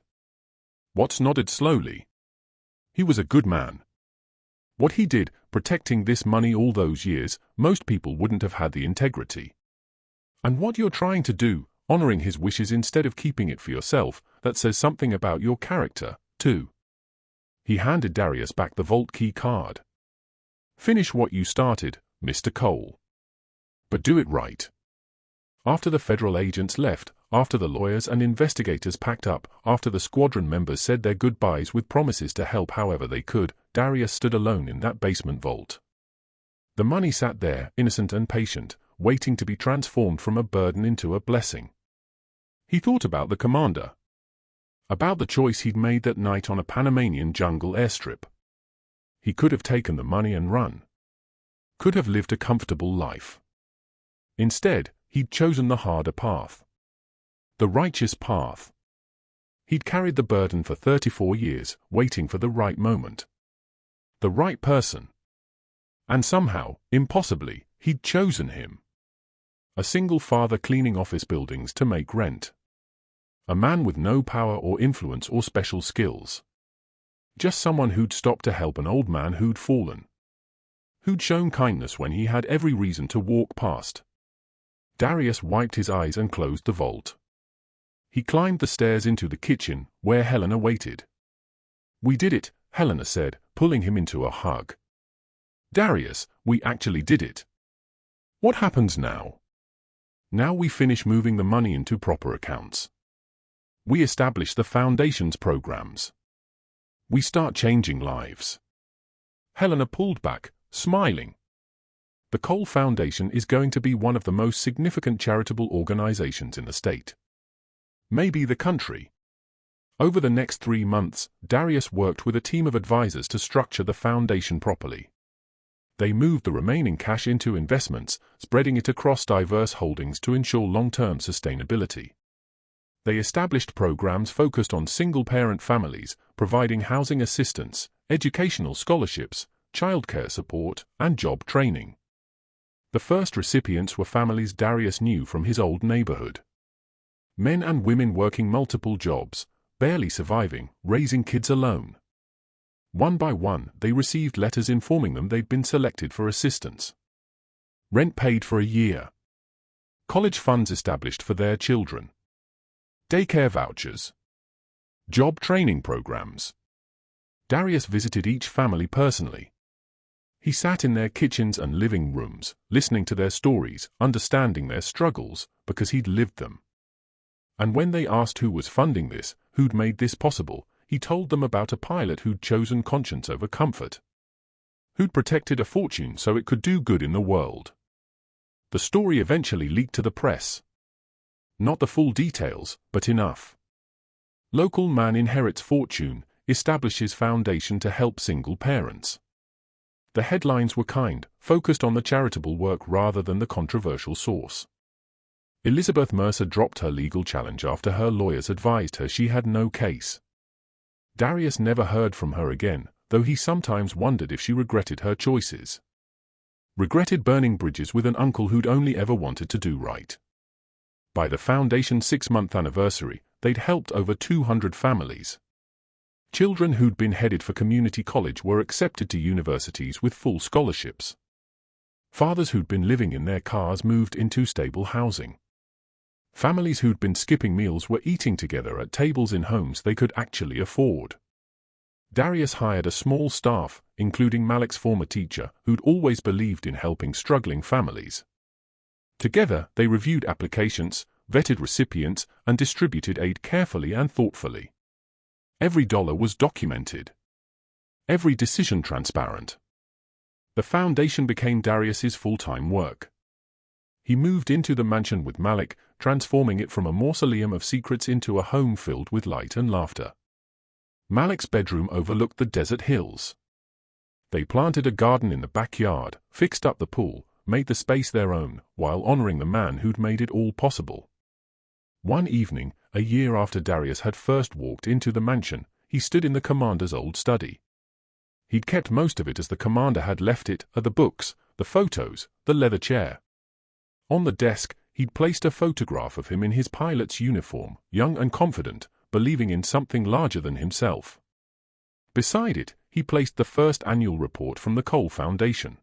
[SPEAKER 1] Watts nodded slowly. He was a good man. What he did, protecting this money all those years, most people wouldn't have had the integrity. And what you're trying to do, honoring his wishes instead of keeping it for yourself, that says something about your character, too. He handed Darius back the vault key card. "Finish what you started, Mr. Cole. But do it right." After the federal agents left, after the lawyers and investigators packed up, after the squadron members said their goodbyes with promises to help however they could, Darius stood alone in that basement vault. The money sat there, innocent and patient, waiting to be transformed from a burden into a blessing. He thought about the commander. About the choice he'd made that night on a Panamanian jungle airstrip. He could have taken the money and run. Could have lived a comfortable life. Instead, he'd chosen the harder path. The righteous path. He'd carried the burden for 34 years, waiting for the right moment. The right person. And somehow, impossibly, he'd chosen him. A single father cleaning office buildings to make rent. A man with no power or influence or special skills. Just someone who'd stopped to help an old man who'd fallen. Who'd shown kindness when he had every reason to walk past. Darius wiped his eyes and closed the vault. He climbed the stairs into the kitchen, where Helena waited. "We did it," Helena said, pulling him into a hug. "Darius, we actually did it. What happens now?" "Now we finish moving the money into proper accounts. We establish the foundation's programs. We start changing lives." Helena pulled back, smiling. the Cole Foundation is going to be one of the most significant charitable organizations in the state. Maybe the country. Over the next 3 months, Darius worked with a team of advisors to structure the foundation properly. They moved the remaining cash into investments, spreading it across diverse holdings to ensure long-term sustainability. They established programs focused on single-parent families, providing housing assistance, educational scholarships, childcare support, and job training. The first recipients were families Darius knew from his old neighborhood. Men and women working multiple jobs, barely surviving, raising kids alone. One by one, they received letters informing them they'd been selected for assistance. Rent paid for a year. College funds established for their children. Daycare vouchers. Job training programs. Darius visited each family personally. He sat in their kitchens and living rooms, listening to their stories, understanding their struggles, because he'd lived them. And when they asked who was funding this, who'd made this possible, he told them about a pilot who'd chosen conscience over comfort. Who'd protected a fortune so it could do good in the world. The story eventually leaked to the press. Not the full details, but enough. Local man inherits fortune, establishes foundation to help single parents. The headlines were kind, focused on the charitable work rather than the controversial source. Elizabeth Mercer dropped her legal challenge after her lawyers advised her she had no case. Darius never heard from her again, though he sometimes wondered if she regretted her choices. Regretted burning bridges with an uncle who'd only ever wanted to do right. By the foundation's 6-month anniversary, they'd helped over 200 families. Children who'd been headed for community college were accepted to universities with full scholarships. Fathers who'd been living in their cars moved into stable housing. Families who'd been skipping meals were eating together at tables in homes they could actually afford. Darius hired a small staff, including Malik's former teacher, who'd always believed in helping struggling families. Together, they reviewed applications, vetted recipients, and distributed aid carefully and thoughtfully. Every dollar was documented. Every decision transparent. The foundation became Darius's full-time work. He moved into the mansion with Malik, transforming it from a mausoleum of secrets into a home filled with light and laughter. Malik's bedroom overlooked the desert hills. They planted a garden in the backyard, fixed up the pool, made the space their own, while honoring the man who'd made it all possible. One evening, a year after Darius had first walked into the mansion, he stood in the commander's old study. He'd kept most of it as the commander had left it, the books, the photos, the leather chair. On the desk, he'd placed a photograph of him in his pilot's uniform, young and confident, believing in something larger than himself. Beside it, he placed the first annual report from the Cole Foundation.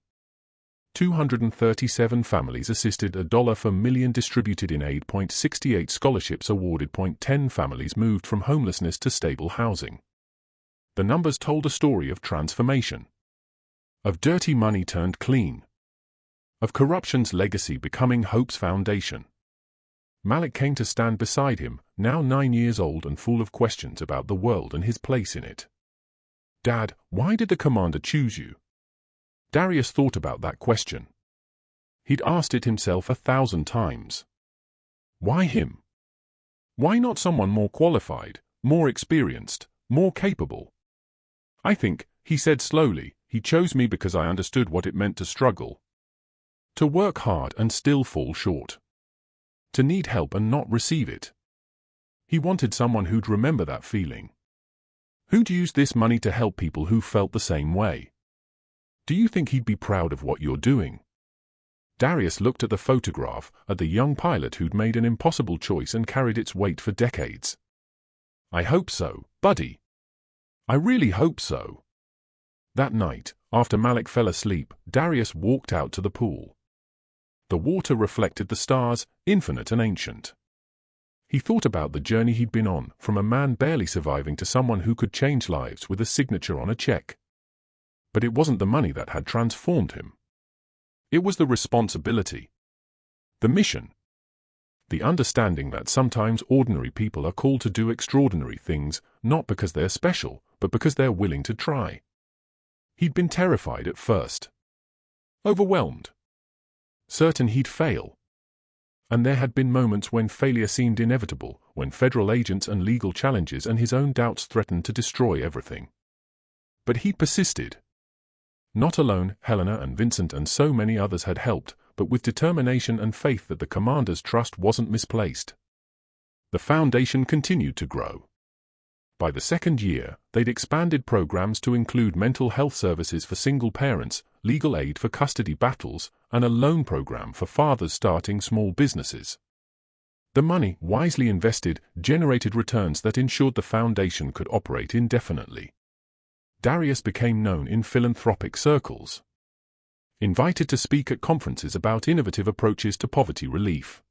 [SPEAKER 1] 237 families assisted, $1 per million distributed in aid, 0.68 scholarships awarded, 0.10 families moved from homelessness to stable housing. The numbers told a story of transformation. Of dirty money turned clean. Of corruption's legacy becoming hope's foundation. Malik came to stand beside him, now 9 years old and full of questions about the world and his place in it. "Dad, why did the commander choose you?" Darius thought about that question. He'd asked it himself 1,000 times. Why him? Why not someone more qualified, more experienced, more capable? "I think," he said slowly, "he chose me because I understood what it meant to struggle. To work hard and still fall short. To need help and not receive it. He wanted someone who'd remember that feeling. Who'd use this money to help people who felt the same way. Do you think he'd be proud of what you're doing?" Darius looked at the photograph, at the young pilot who'd made an impossible choice and carried its weight for decades. "I hope so, buddy. I really hope so." That night, after Malik fell asleep, Darius walked out to the pool. The water reflected the stars, infinite and ancient. He thought about the journey he'd been on, from a man barely surviving to someone who could change lives with a signature on a check. But it wasn't the money that had transformed him. It was the responsibility. The mission. The understanding that sometimes ordinary people are called to do extraordinary things, not because they're special, but because they're willing to try. He'd been terrified at first. Overwhelmed. certain he'd fail. And there had been moments when failure seemed inevitable, when federal agents and legal challenges and his own doubts threatened to destroy everything. But he persisted. Not alone, Helena and Vincent and so many others had helped, but with determination and faith that the commander's trust wasn't misplaced. The foundation continued to grow. By the second year, they'd expanded programs to include mental health services for single parents, legal aid for custody battles, and a loan program for fathers starting small businesses. The money, wisely invested, generated returns that ensured the foundation could operate indefinitely. Darius became known in philanthropic circles. Invited to speak at conferences about innovative approaches to poverty relief.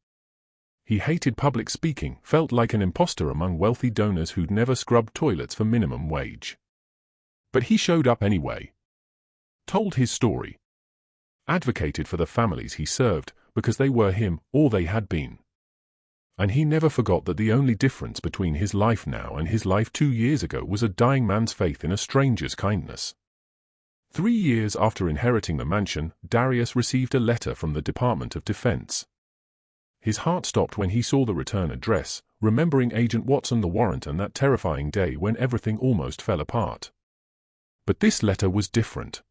[SPEAKER 1] He hated public speaking, felt like an imposter among wealthy donors who'd never scrubbed toilets for minimum wage. But he showed up anyway. Told his story. Advocated for the families he served, because they were him, or they had been. And he never forgot that the only difference between his life now and his life 2 years ago was a dying man's faith in a stranger's kindness. 3 years after inheriting the mansion, Darius received a letter from the Department of Defense. His heart stopped when he saw the return address, remembering Agent Watson, the warrant, and that terrifying day when everything almost fell apart. But this letter was different.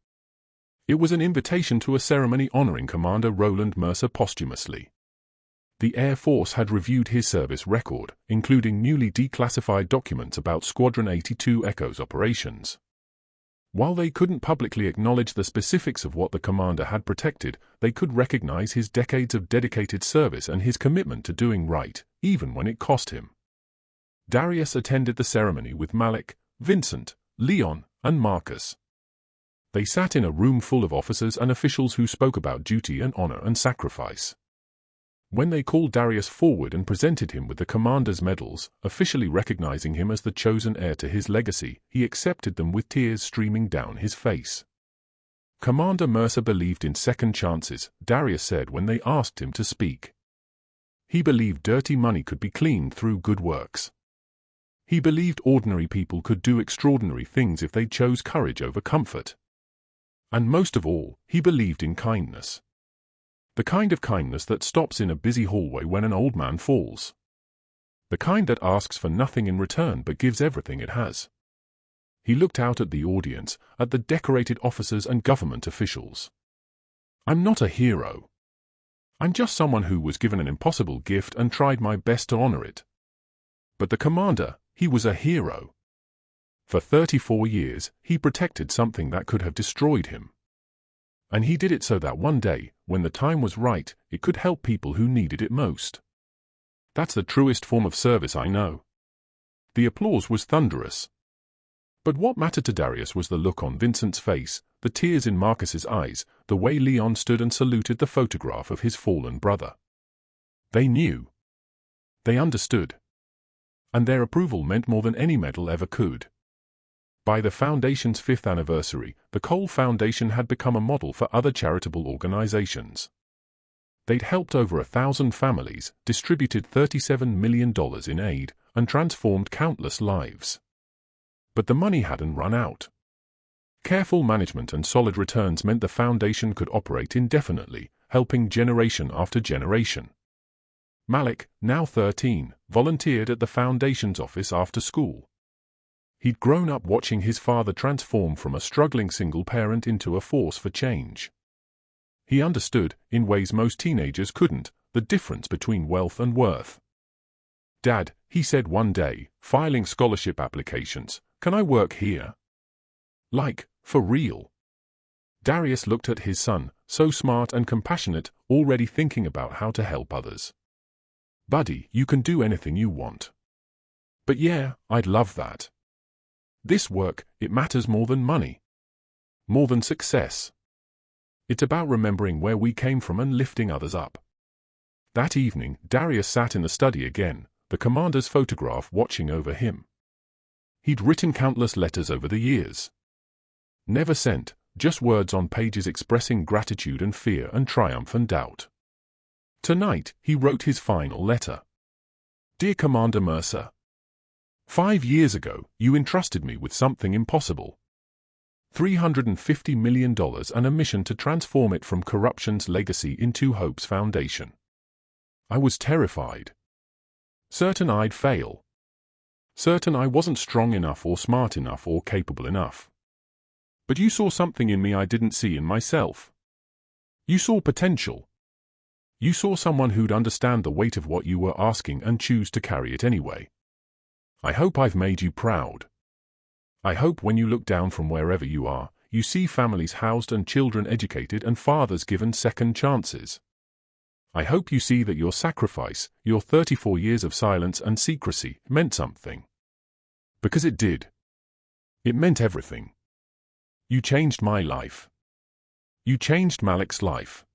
[SPEAKER 1] It was an invitation to a ceremony honoring Commander Roland Mercer posthumously. The Air Force had reviewed his service record, including newly declassified documents about Squadron 82 Echo's operations. While they couldn't publicly acknowledge the specifics of what the commander had protected, they could recognize his decades of dedicated service and his commitment to doing right, even when it cost him. Darius attended the ceremony with Malik, Vincent, Leon, and Marcus. They sat in a room full of officers and officials who spoke about duty and honor and sacrifice. When they called Darius forward and presented him with the commander's medals, officially recognizing him as the chosen heir to his legacy, he accepted them with tears streaming down his face. Commander Mercer believed in second chances, Darius said when they asked him to speak. He believed dirty money could be cleaned through good works. He believed ordinary people could do extraordinary things if they chose courage over comfort. And most of all, he believed in kindness. The kind of kindness that stops in a busy hallway when an old man falls. The kind that asks for nothing in return but gives everything it has. He looked out at the audience, at the decorated officers and government officials. I'm not a hero. I'm just someone who was given an impossible gift and tried my best to honor it. But the commander, he was a hero. For 34 years, he protected something that could have destroyed him. And he did it so that one day, when the time was right, it could help people who needed it most. That's the truest form of service I know. The applause was thunderous. But what mattered to Darius was the look on Vincent's face, the tears in Marcus's eyes, the way Leon stood and saluted the photograph of his fallen brother. They knew. They understood. And their approval meant more than any medal ever could. By the Foundation's 5th anniversary, the Cole Foundation had become a model for other charitable organizations. They'd helped over 1,000 families, distributed $37 million in aid, and transformed countless lives. But the money hadn't run out. Careful management and solid returns meant the foundation could operate indefinitely, helping generation after generation. Malik, now 13, volunteered at the foundation's office after school. He'd grown up watching his father transform from a struggling single parent into a force for change. He understood, in ways most teenagers couldn't, the difference between wealth and worth. "Dad," he said one day, filing scholarship applications, "can I work here?" Like, for real. Darius looked at his son, so smart and compassionate, already thinking about how to help others. "Buddy, you can do anything you want." "But yeah, I'd love that. This work, it matters more than money. More than success. It's about remembering where we came from and lifting others up." That evening, Darius sat in the study again, the commander's photograph watching over him. He'd written countless letters over the years. Never sent, just words on pages expressing gratitude and fear and triumph and doubt. Tonight, he wrote his final letter. "Dear Commander Mercer, 5 years ago, you entrusted me with something impossible. $350 million and a mission to transform it from corruption's legacy into hope's foundation. I was terrified. Certain I'd fail. Certain I wasn't strong enough or smart enough or capable enough. But you saw something in me I didn't see in myself. You saw potential. You saw someone who'd understand the weight of what you were asking and choose to carry it anyway. I hope I've made you proud. I hope when you look down from wherever you are, you see families housed and children educated and fathers given second chances. I hope you see that your sacrifice, your 34 years of silence and secrecy, meant something. Because it did. It meant everything. You changed my life. You changed Malik's life.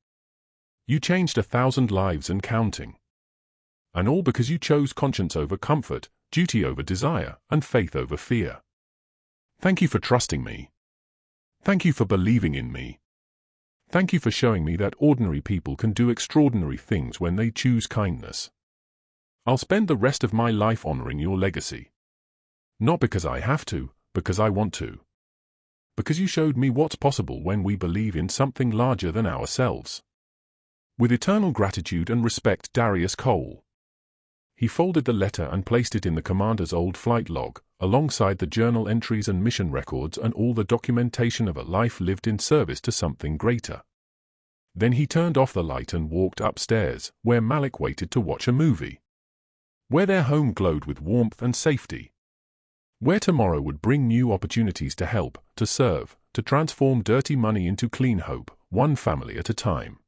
[SPEAKER 1] You changed 1,000 lives and counting. And all because you chose conscience over comfort, duty over desire, and faith over fear. Thank you for trusting me. Thank you for believing in me. Thank you for showing me that ordinary people can do extraordinary things when they choose kindness. I'll spend the rest of my life honoring your legacy. Not because I have to, because I want to. Because you showed me what's possible when we believe in something larger than ourselves. With eternal gratitude and respect, Darius Cole. He folded the letter and placed it in the commander's old flight log, alongside the journal entries and mission records and all the documentation of a life lived in service to something greater. Then he turned off the light and walked upstairs, where Malik waited to watch a movie. Where their home glowed with warmth and safety. Where tomorrow would bring new opportunities to help, to serve, to transform dirty money into clean hope, one family at a time.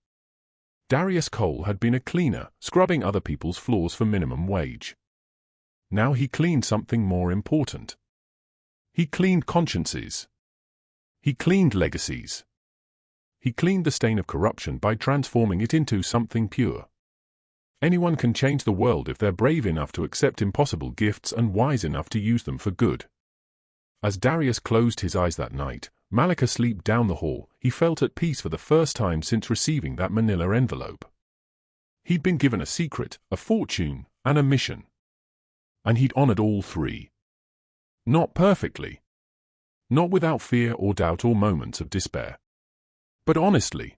[SPEAKER 1] Darius Cole had been a cleaner, scrubbing other people's floors for minimum wage. Now he cleaned something more important. He cleaned consciences. He cleaned legacies. He cleaned the stain of corruption by transforming it into something pure. Anyone can change the world if they're brave enough to accept impossible gifts and wise enough to use them for good. As Darius closed his eyes that night, Malik asleep down the hall, he felt at peace for the first time since receiving that manila envelope. He'd been given a secret, a fortune, and a mission. And he'd honored all three. Not perfectly. Not without fear or doubt or moments of despair. But honestly.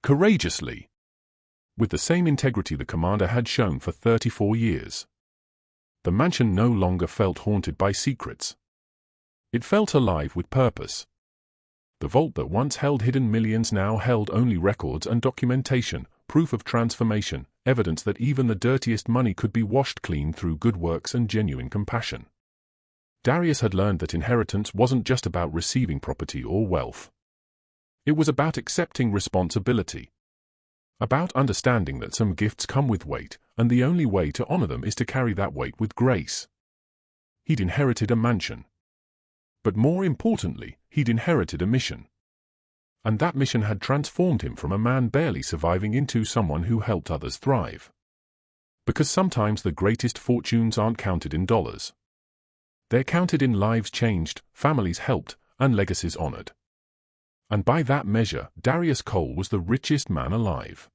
[SPEAKER 1] Courageously. With the same integrity the commander had shown for 34 years. The mansion no longer felt haunted by secrets. It felt alive with purpose. The vault that once held hidden millions now held only records and documentation, proof of transformation, evidence that even the dirtiest money could be washed clean through good works and genuine compassion. Darius had learned that inheritance wasn't just about receiving property or wealth. It was about accepting responsibility. About understanding that some gifts come with weight, and the only way to honor them is to carry that weight with grace. He'd inherited a mansion. But more importantly, he'd inherited a mission. And that mission had transformed him from a man barely surviving into someone who helped others thrive. Because sometimes the greatest fortunes aren't counted in dollars. They're counted in lives changed, families helped, and legacies honored. And by that measure, Darius Cole was the richest man alive.